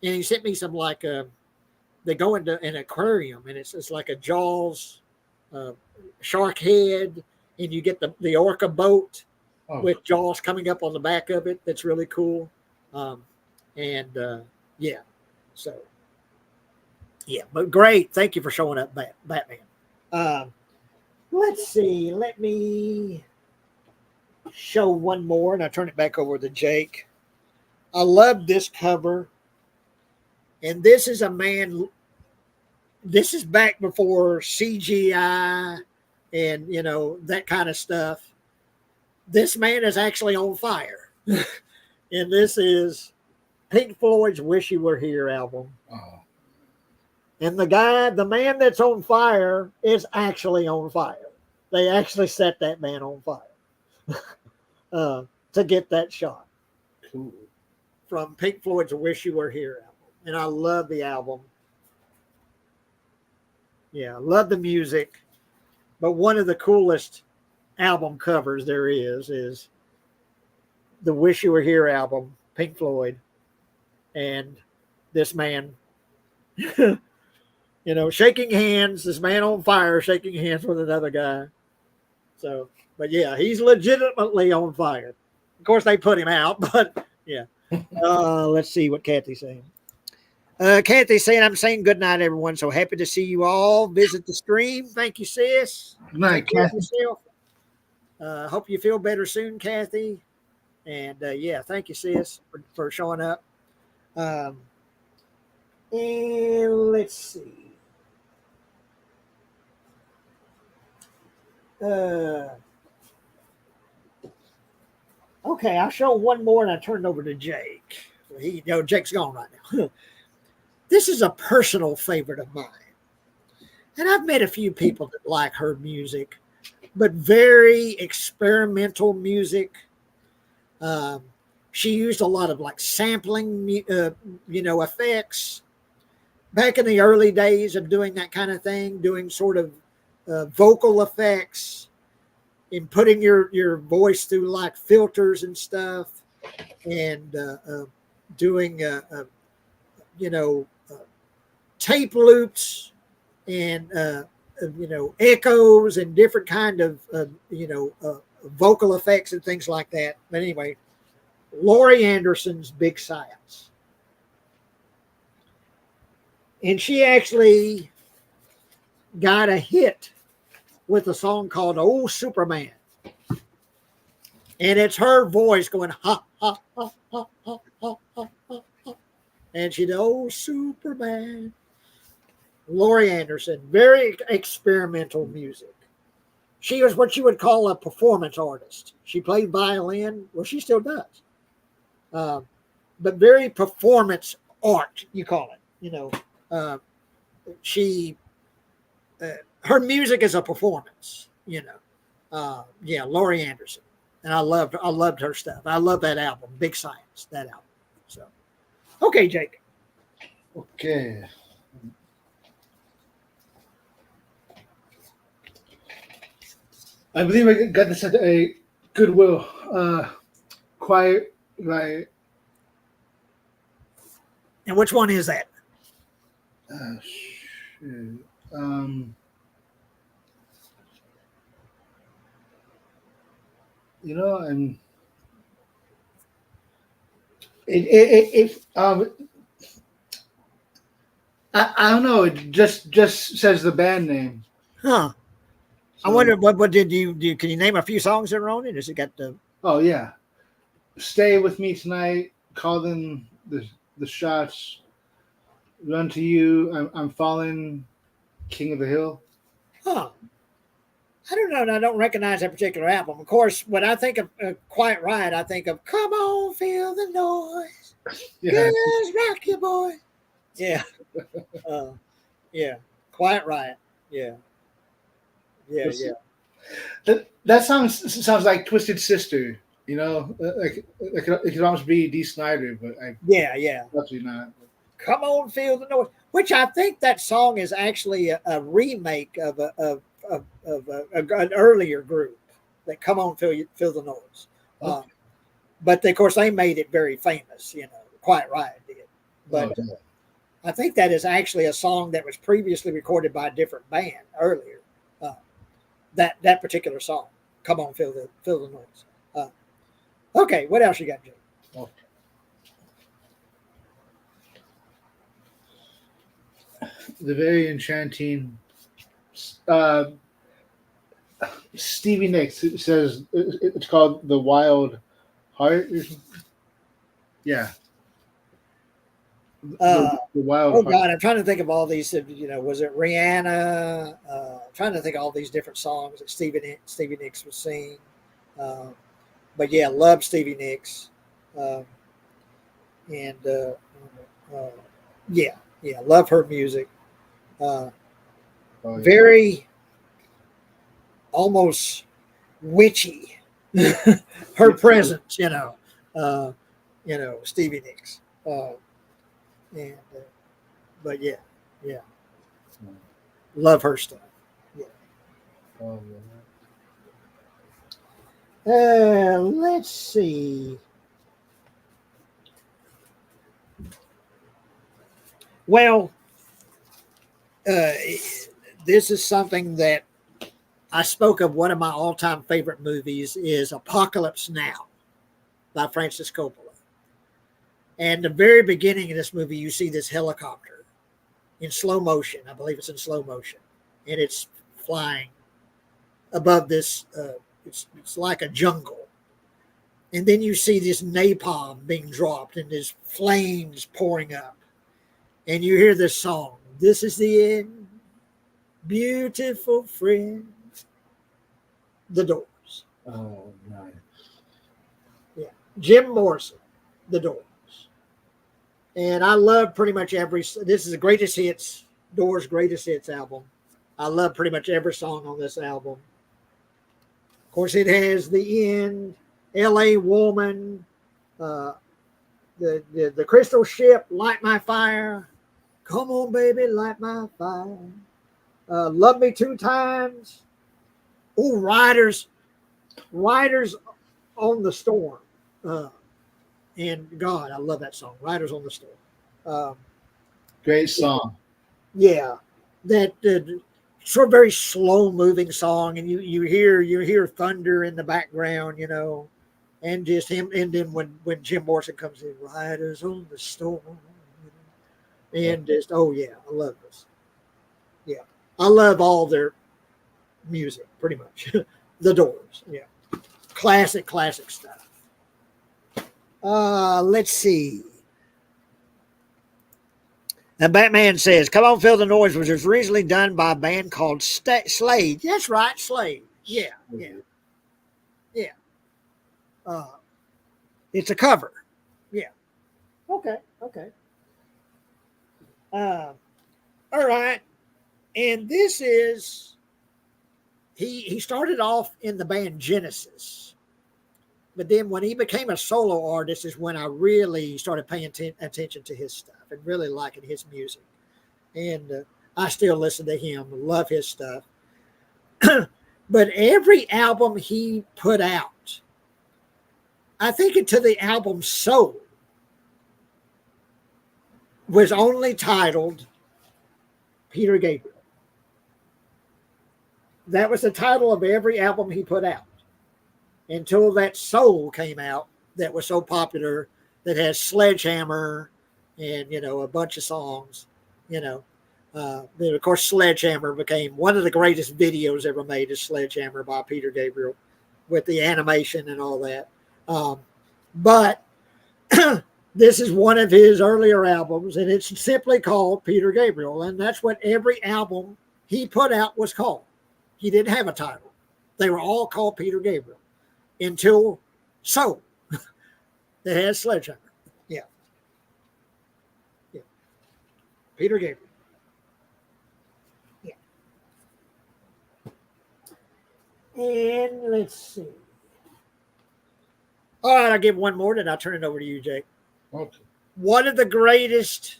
and he sent me some like they go into an aquarium, and it's like a Jaws shark head, and you get the orca boat with Jaws coming up on the back of it. That's really cool. Yeah, so yeah, but great. Thank you for showing up, Batman. Let's see. Let me show one more, and I turn it back over to Jake. I love this cover, and this is a man. This is back before CGI and that kind of stuff. This man is actually on fire, and this is Pink Floyd's "Wish You Were Here" album. Oh. And the man that's on fire is actually on fire. They actually set that man on fire to get that shot. Cool. From Pink Floyd's "Wish You Were Here" album. And I love the album. Yeah, I love the music. But one of the coolest album covers there is the "Wish You Were Here" album, Pink Floyd. And this man, shaking hands, this man on fire, shaking hands with another guy. So, but yeah, he's legitimately on fire. Of course, they put him out, but yeah. Let's see what Kathy's saying. Kathy's saying, I'm saying good night, everyone. So happy to see you all visit the stream. Thank you, sis. Good night, Kathy. Hope you feel better soon, Kathy. And yeah, thank you, sis, for showing up. And let's see. Okay, I'll show one more and I turn it over to Jake. Jake's gone right now. This is a personal favorite of mine. And I've met a few people that like her music, but very experimental music. She used a lot of like sampling, effects. Back in the early days of doing that kind of thing, doing sort of vocal effects and putting your voice through like filters and stuff, and doing tape loops and echoes and different kind of vocal effects and things like that. But anyway, Laurie Anderson's Big Science. And she actually got a hit with a song called "Oh Superman." And it's her voice going, ha, ha, ha, ha, ha, ha, ha, ha, ha. And she did, "Oh Superman." Laurie Anderson, very experimental music. She was what you would call a performance artist. She played violin. Well, she still does. But very performance art, you call it. Her music is a performance, Laurie Anderson. And I loved her stuff. I love that album, Big Science, that album. So, okay, Jake. Okay. I believe I got this at a Goodwill. Quiet Riot. And which one is that? Shoot. I'm. I don't know. It just says the band name. Huh. So, I wonder what did you do? Can you name a few songs that are on it? Has it got the? Oh yeah, "Stay With Me Tonight," "Call in the Shots," "Run to You," I'm Falling," "King of the Hill." Huh. I don't know. I don't recognize that particular album. Of course, when I think of Quiet Riot, I think of "Come On, Feel the Noise, Yeah. Girls Rock Your Boy." Yeah. Yeah. Quiet Riot. Yeah. Yeah. That song sounds like "Twisted Sister." You know, like it could almost be D. Snyder, but I Yeah. absolutely not. Come on, feel the noise. Which I think that song is actually a remake of an earlier group that Come on, feel the noise. Okay. But of course, they made it very famous. Quite right did. Oh, But yeah. I think that is actually a song that was previously recorded by a different band earlier. Uh, that particular song, "Come On, Feel the Noise." Okay, what else you got, Jay? Oh, the very enchanting uh, Stevie Nicks says it's called The Wild Heart. Yeah, Uh, the Wild oh Heart. God, I'm trying to think of all these. Was it Rihanna? Trying to think of all these different songs that Stevie Nicks was singing. Uh, but yeah, love Stevie Nicks, um, and uh, yeah, love her music. Uh, Oh yeah. very almost witchy. Her Yeah. presence, uh, Stevie Nicks, and but yeah, love her stuff. Yeah. Oh, Let's see. Well, uh, this is something that I spoke of. One of my all-time favorite movies is Apocalypse Now by Francis Coppola. And the very beginning of this movie, you see this helicopter in slow motion. I believe it's in slow motion, and it's flying above this. It's like a jungle, and then you see this napalm being dropped and there's flames pouring up, and you hear this song. This is the end, beautiful friend. The Doors. oh nice. Yeah, Jim Morrison, The Doors. And I love pretty much every. This is the greatest hits, Doors' greatest hits album. I love pretty much every song on this album. Of course, it has the end, L.A. Woman, uh, the Crystal Ship, Light My Fire, Come On Baby, Light My Fire, Love Me Two Times. Oh, Riders on the Storm. Uh, and God, I love that song, Riders on the Storm. Um, Great song. yeah, that sort of very slow moving song, and you hear thunder in the background, and just him. And then when Jim Morrison comes in, Riders on the Storm, and just yeah, I love this. Yeah, I love all their music pretty much. The Doors, yeah, classic stuff. Let's see. And Batman says, "Come on, feel the noise" was originally done by a band called Slade. That's right, Slade. Yeah. Uh, it's a cover. Yeah. Okay. Uh, all right. And this is he started off in the band Genesis, but then when he became a solo artist is when I really started paying attention to his stuff and really liking his music. And I still listen to him, love his stuff. But every album he put out, I think until the album Soul was only titled Peter Gabriel. That was the title of every album he put out until that Soul came out that was so popular that has Sledgehammer and, a bunch of songs, then of course Sledgehammer became one of the greatest videos ever made is Sledgehammer by Peter Gabriel with the animation and all that. But this is one of his earlier albums, and it's simply called Peter Gabriel, and that's what every album he put out was called. He didn't have a title. They were all called Peter Gabriel until Soul that has Sledgehammer. Yeah. Peter Gabriel. Yeah. And let's see. All right, I'll give one more, then I'll turn it over to you, Jake. Okay. One of the greatest,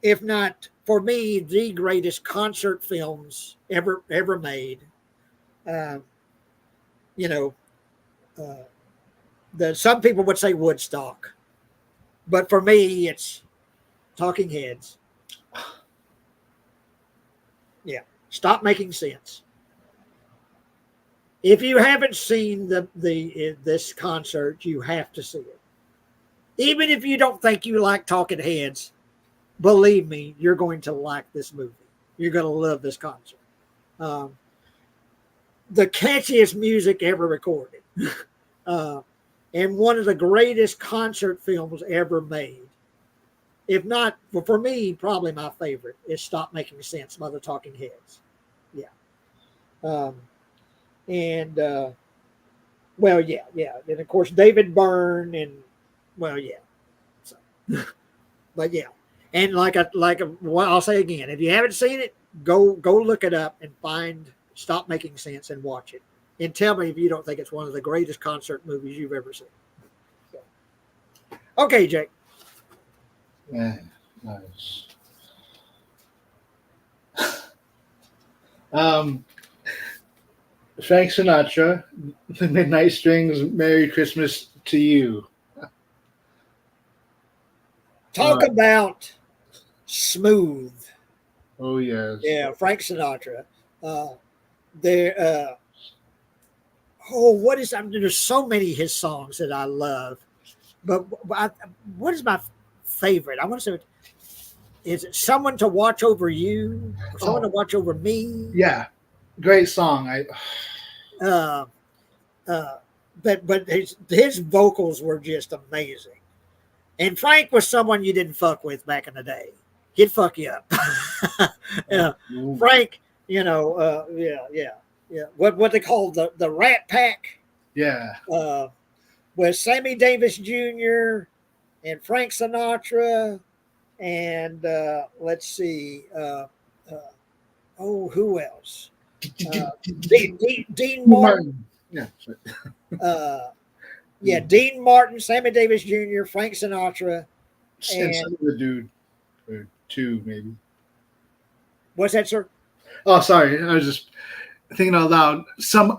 if not for me, the greatest concert films ever made. Uh, you know, some people would say Woodstock, but for me, it's Talking Heads. Yeah, Stop Making Sense. If you haven't seen this concert, you have to see it. Even if you don't think you like Talking Heads, believe me, you're going to like this movie. You're going to love this concert. The catchiest music ever recorded, and one of the greatest concert films ever made. If not, well, for me, probably my favorite is Stop Making Sense by the Talking Heads. Yeah. And well, yeah. And of course, David Byrne, and well, yeah. So, but yeah, and well, I'll say again, if you haven't seen it, go look it up and find Stop Making Sense and watch it, and tell me if you don't think it's one of the greatest concert movies you've ever seen. So, okay, Jake. Yeah, nice. Frank Sinatra, The Midnight Strings, Merry Christmas to You. Talk about smooth. Oh, yes. Yeah, Frank Sinatra. There. What is? I mean, there's so many of his songs that I love, but what is my favorite? I want to say, is it Someone to Watch Over You? Someone to Watch Over Me? Yeah, great song. But his vocals were just amazing. And Frank was someone you didn't fuck with back in the day. He'd fuck you up. Yeah, Frank. Yeah. What they call the Rat Pack. Yeah. With Sammy Davis Jr. and Frank Sinatra, and let's see. Who else? Dean Martin. Yeah. Dean Martin, Sammy Davis Jr., Frank Sinatra, And some of the dude, or two maybe. What's that, sir? Oh, sorry, I was just thinking out loud. Some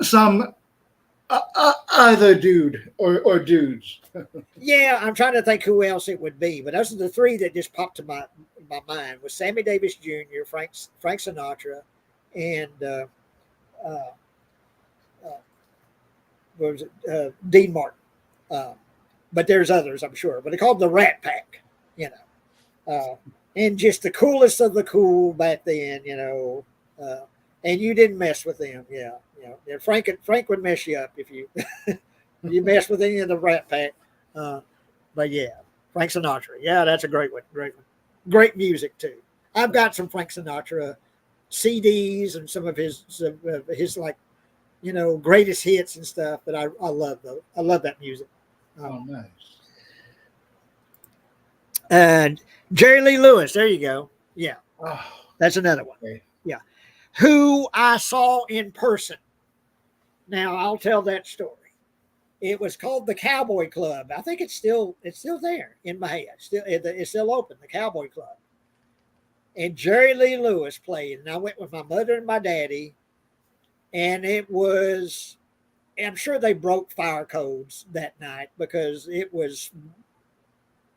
other dude or dudes. Yeah, I'm trying to think who else it would be, but those are the three that just popped to my mind: was Sammy Davis Jr., Frank Sinatra, and what was it? Dean Martin. But there's others, I'm sure. But they called them the Rat Pack, and just the coolest of the cool back then, and you didn't mess with them, And Frank would mess you up if you you mess with any of the Rat Pack. But yeah, Frank Sinatra, that's a great one, great music too. I've got some Frank Sinatra CDs and some of his like, greatest hits and stuff. But I love those. I love that music. Oh, nice. And Jerry Lee Lewis, there you go. Yeah, that's another one. Okay. Yeah, who I saw in person. Now I'll tell that story. It was called the Cowboy Club. I think it's still there in my head. It's still open. The Cowboy Club. And Jerry Lee Lewis played, and I went with my mother and my daddy, and it was. I'm sure they broke fire codes that night because it was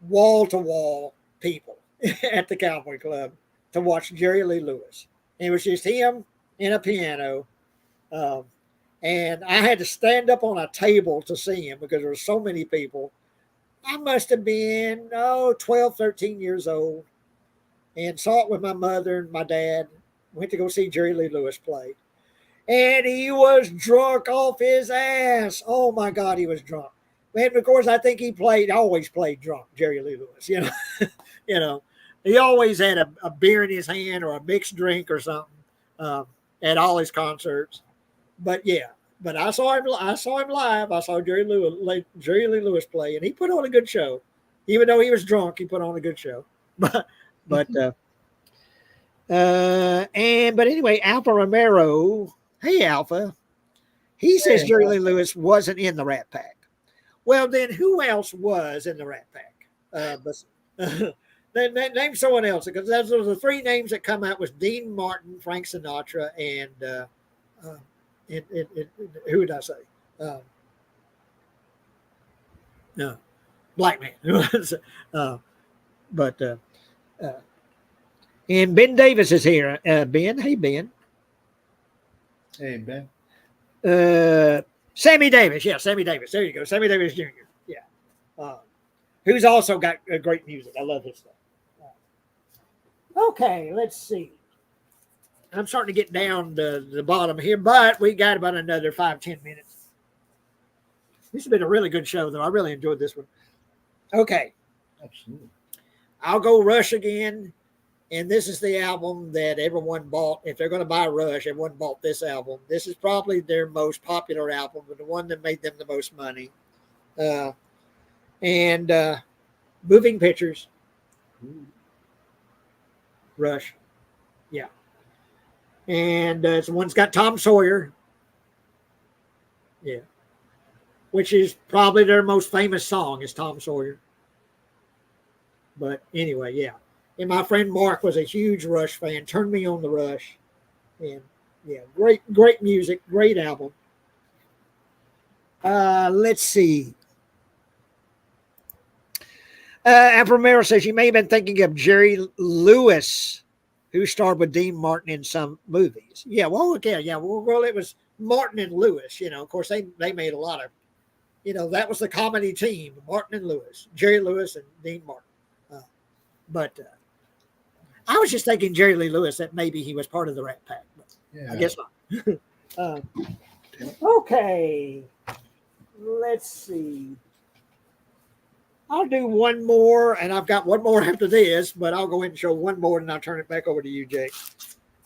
wall to wall people at the Cowboy Club to watch Jerry Lee Lewis. It was just him and a piano. And I had to stand up on a table to see him because there were so many people. I must have been, 12, 13 years old, and saw it with my mother and my dad. Went to go see Jerry Lee Lewis play. And he was drunk off his ass. Oh my God, he was drunk. And of course, I think he always played drunk, Jerry Lee Lewis. He always had a beer in his hand or a mixed drink or something at all his concerts. But I saw him live. I saw Jerry Lee Lewis play, and he put on a good show. Even though he was drunk, he put on a good show. But anyway, Alpha Romero. Hey, Alpha. He says Jerry Lee Lewis wasn't in the Rat Pack. Well, then who else was in the Rat Pack? Name someone else, because those were the three names that come out was Dean Martin, Frank Sinatra, and who would I say? No, Black Man. But and Ben Davis is here. Ben, hey Ben. Hey, Ben. Sammy Davis, yeah, Sammy Davis. There you go, Sammy Davis Jr. Yeah, who's also got great music. I love his stuff. Okay, let's see. I'm starting to get down to the bottom here, but we got about another 5-10 minutes. This has been a really good show, though. I really enjoyed this one. Okay, Absolutely. I'll go Rush again. And this is the album that everyone bought. If they're going to buy Rush, everyone bought this album. This is probably their most popular album, but the one that made them the most money. And Moving Pictures. Rush. Yeah. And it's the one's got Tom Sawyer. Yeah. Which is probably their most famous song is Tom Sawyer. But anyway, yeah. And my friend Mark was a huge Rush fan, turned me on the Rush. And yeah, great music, great album. Let's see. Romero says you may have been thinking of Jerry Lewis, who starred with Dean Martin in some movies. Yeah, well, okay, yeah, well, it was Martin and Lewis. You know, of course, they made a lot of, that was the comedy team, Martin and Lewis, Jerry Lewis and Dean Martin. But I was just thinking Jerry Lee Lewis that maybe he was part of the Rat Pack. But Yeah. I guess not. Okay, let's see. I'll do one more, and I've got one more after this, but I'll go ahead and show one more, and I'll turn it back over to you, Jake.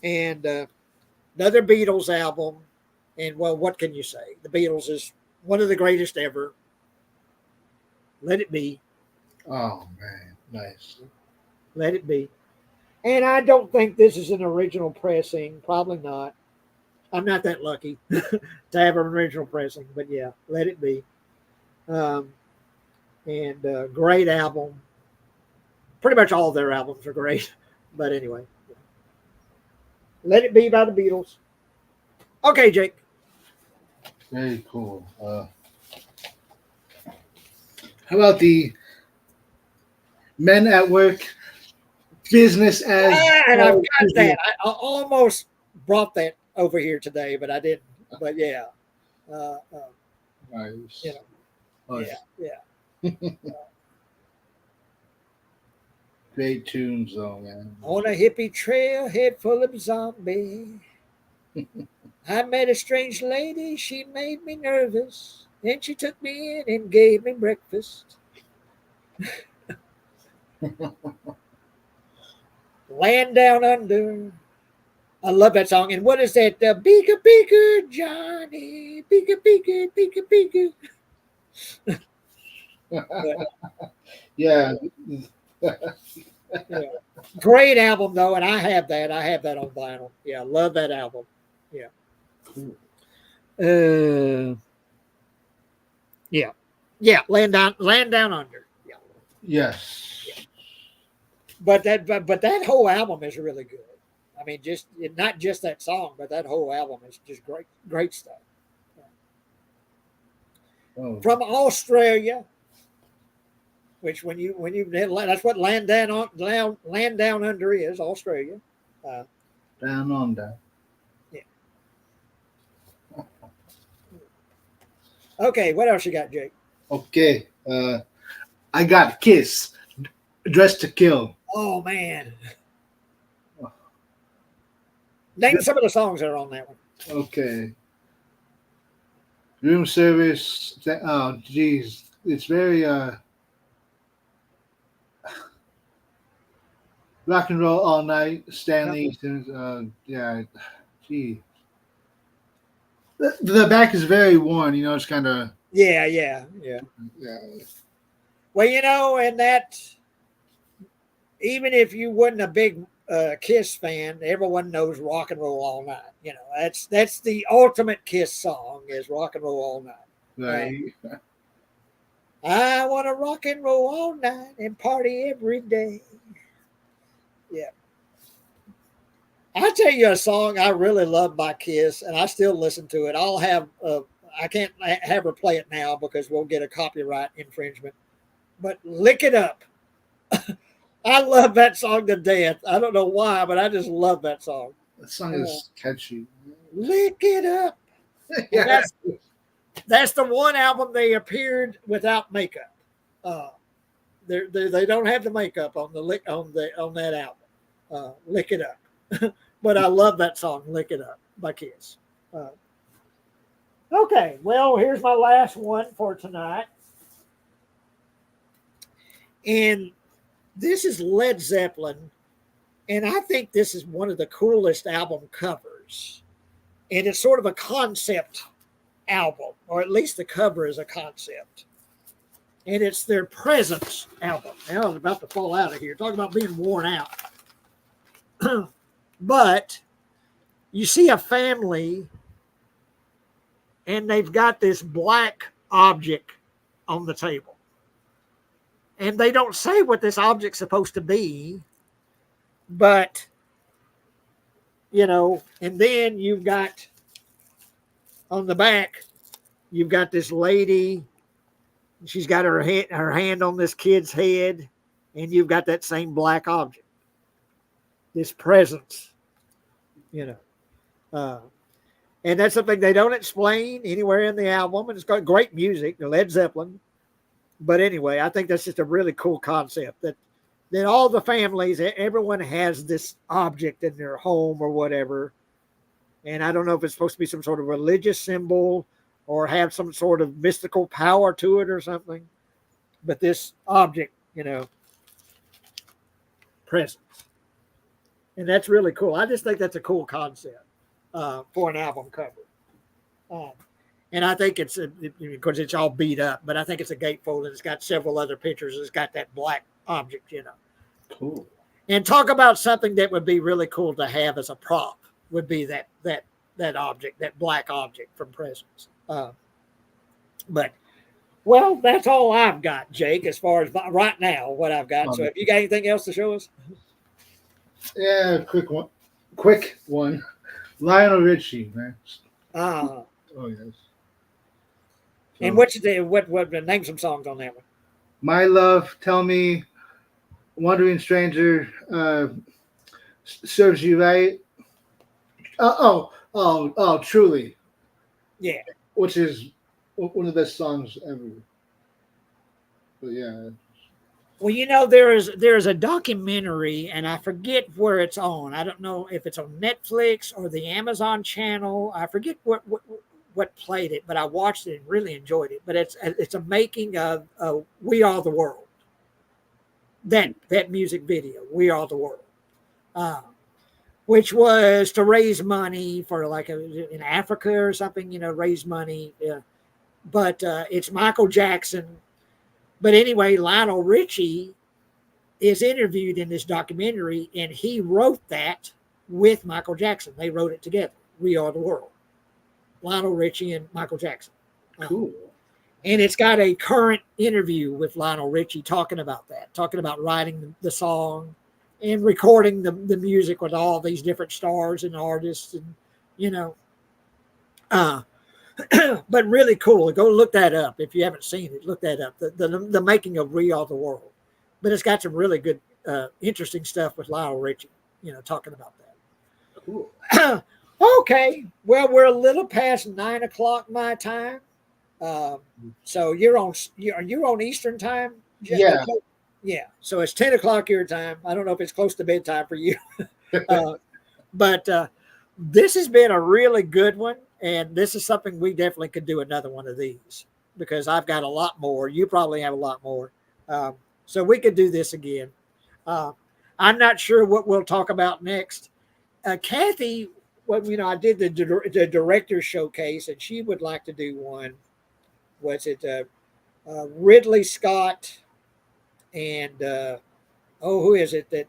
And another Beatles album. And, well, what can you say? The Beatles is one of the greatest ever. Let It Be. Oh, man. Nice. Let It Be. And I don't think this is an original pressing. Probably not. I'm not that lucky to have an original pressing, but yeah, Let It Be. And great album. Pretty much all of their albums are great. But anyway. Let It Be by the Beatles. Okay, Jake. Very cool. How about the Men at Work, Business as... And I've got that. I almost brought that over here today, but I didn't. But yeah. Nice. Yeah. Great tunes, though, man. On a hippie trail, head full of zombie. I met a strange lady. She made me nervous. Then she took me in and gave me breakfast. Land Down Under. I love that song. And what is that? Beaker, Beaker, Johnny. Beaker, Beaker, Beaker, Beaker. Yeah. Yeah. Great album, though. And I have that. I have that on vinyl. Yeah, love that album. Yeah. Yeah. Land Down Under. Yeah. Yes. But that whole album is really good. I mean, just not just that song, but that whole album is just great stuff. Oh. From Australia, which when you that's what Land Down Under is, Australia. Down Under. Yeah. Okay, what else you got, Jake? Okay. I got Kiss, Dressed to Kill. Oh man. Name some of the songs that are on that one. Okay. Room Service. Oh, geez. It's very Rock and Roll All Night. Stanley. Yeah. Gee. The back is very worn. It's kind of. Yeah. Well, and that, even if you wasn't a big Kiss fan, everyone knows Rock and Roll All Night. That's the ultimate Kiss song is Rock and Roll All Night. Right. I want to rock and roll all night and party every day. Yeah. I tell you a song I really love by Kiss, and I still listen to it. I'll have I can't have her play it now because we'll get a copyright infringement. But "Lick It Up," I love that song to death. I don't know why, but I just love that song. That song is catchy. Lick it up. Yeah. That's the one album they appeared without makeup. Uh, they don't have the makeup on on that album. Lick It Up. But I love that song, "Lick It Up" by Kiss. Okay, well, here's my last one for tonight. And this is Led Zeppelin. And I think this is one of the coolest album covers. And it's sort of a concept album, or at least the cover is a concept. And it's their Presence album. Now I was about to fall out of here. Talk about being worn out. But you see a family, and they've got this black object on the table. And they don't say what this object's supposed to be, but, and then you've got on the back, you've got this lady. She's got her hand on this kid's head, and you've got that same black object, this presence, and that's something they don't explain anywhere in the album. And it's got great music, the Led Zeppelin. But anyway, I think that's just a really cool concept that all the families, everyone has this object in their home or whatever. And I don't know if it's supposed to be some sort of religious symbol or have some sort of mystical power to it or something. But this object, presence. And that's really cool. I just think that's a cool concept for an album cover. And I think it's, because it's all beat up, but I think it's a gatefold and it's got several other pictures. It's got that black object, Cool. And talk about something that would be really cool to have as a prop would be that object, that black object from Presence. But, well, that's all I've got, Jake, as far as right now, what I've got. So have you got anything else to show us? Yeah, quick one. Lionel Richie, man. Oh, yes. And what name some songs on that one? My Love, Tell Me, Wandering Stranger, Serves You Right. Truly. Yeah. Which is one of the best songs ever. But yeah. Well, there is a documentary, and I forget where it's on. I don't know if it's on Netflix or the Amazon channel. I forget what played it, but I watched it and really enjoyed it. But it's a making of "We Are the World." That music video, "We Are the World," which was to raise money for in Africa or something. Raise money. But it's Michael Jackson. But anyway, Lionel Richie is interviewed in this documentary, and he wrote that with Michael Jackson. They wrote it together. "We Are the World." Lionel Richie and Michael Jackson. Cool. And it's got a current interview with Lionel Richie talking about that, talking about writing the song and recording the music with all these different stars and artists, and but really cool. Go look that up if you haven't seen it. Look that up. The making of "We Are the World," but it's got some really good, interesting stuff with Lionel Richie. Talking about that. Cool. Okay, well, we're a little past 9 o'clock my time. So you're on Eastern time. Yeah. Yeah. So it's 10 o'clock your time. I don't know if it's close to bedtime for you, but this has been a really good one. And this is something we definitely could do another one of these because I've got a lot more. You probably have a lot more. So we could do this again. I'm not sure what we'll talk about next. Kathy, I did the director showcase, and she would like to do one. Was it Ridley Scott and who is it that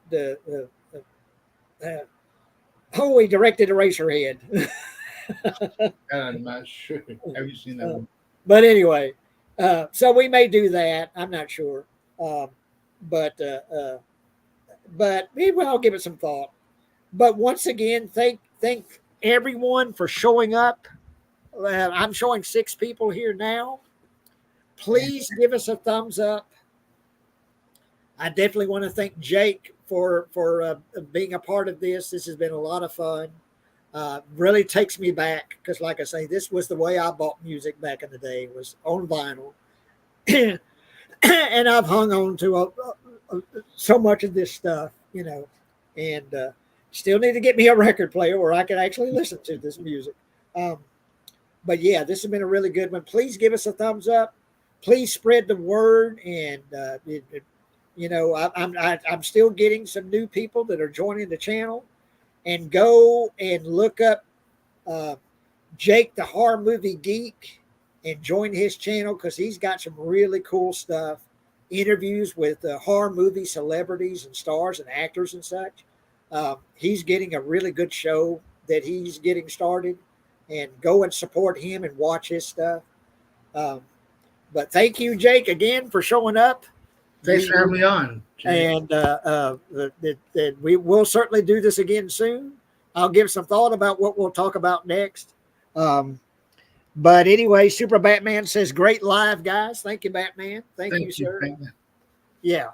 he directed Eraserhead. I'm not sure. Have you seen that one? But anyway, So we may do that. I'm not sure. But maybe I'll give it some thought. But once again, thank everyone for showing up. I'm showing 6 people here now. Please give us a thumbs up. I definitely want to thank Jake for being a part of this. This has been a lot of fun. Really takes me back because, like I say, this was the way I bought music back in the day. Was on vinyl, and I've hung on to so much of this stuff, and still need to get me a record player where I can actually listen to this music. But yeah, this has been a really good one. Please give us a thumbs up. Please spread the word, and I'm still getting some new people that are joining the channel. And go and look up Jake the Horror Movie Geek and join his channel because he's got some really cool stuff. Interviews with horror movie celebrities and stars and actors and such. He's getting a really good show that he's getting started, and go and support him and watch his stuff. But thank you, Jake, again for showing up. Thanks for having me on. Jay. And we will certainly do this again soon. I'll give some thought about what we'll talk about next. But anyway, Super Batman says, great live, guys. Thank you, Batman. Thank you, sir. Yeah.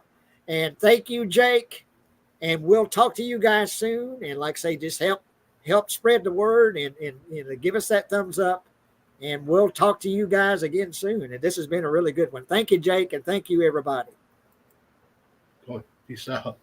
And thank you, Jake. And we'll talk to you guys soon. And like I say, just help spread the word and give us that thumbs up. And we'll talk to you guys again soon. And this has been a really good one. Thank you, Jake. And thank you, everybody. Peace out.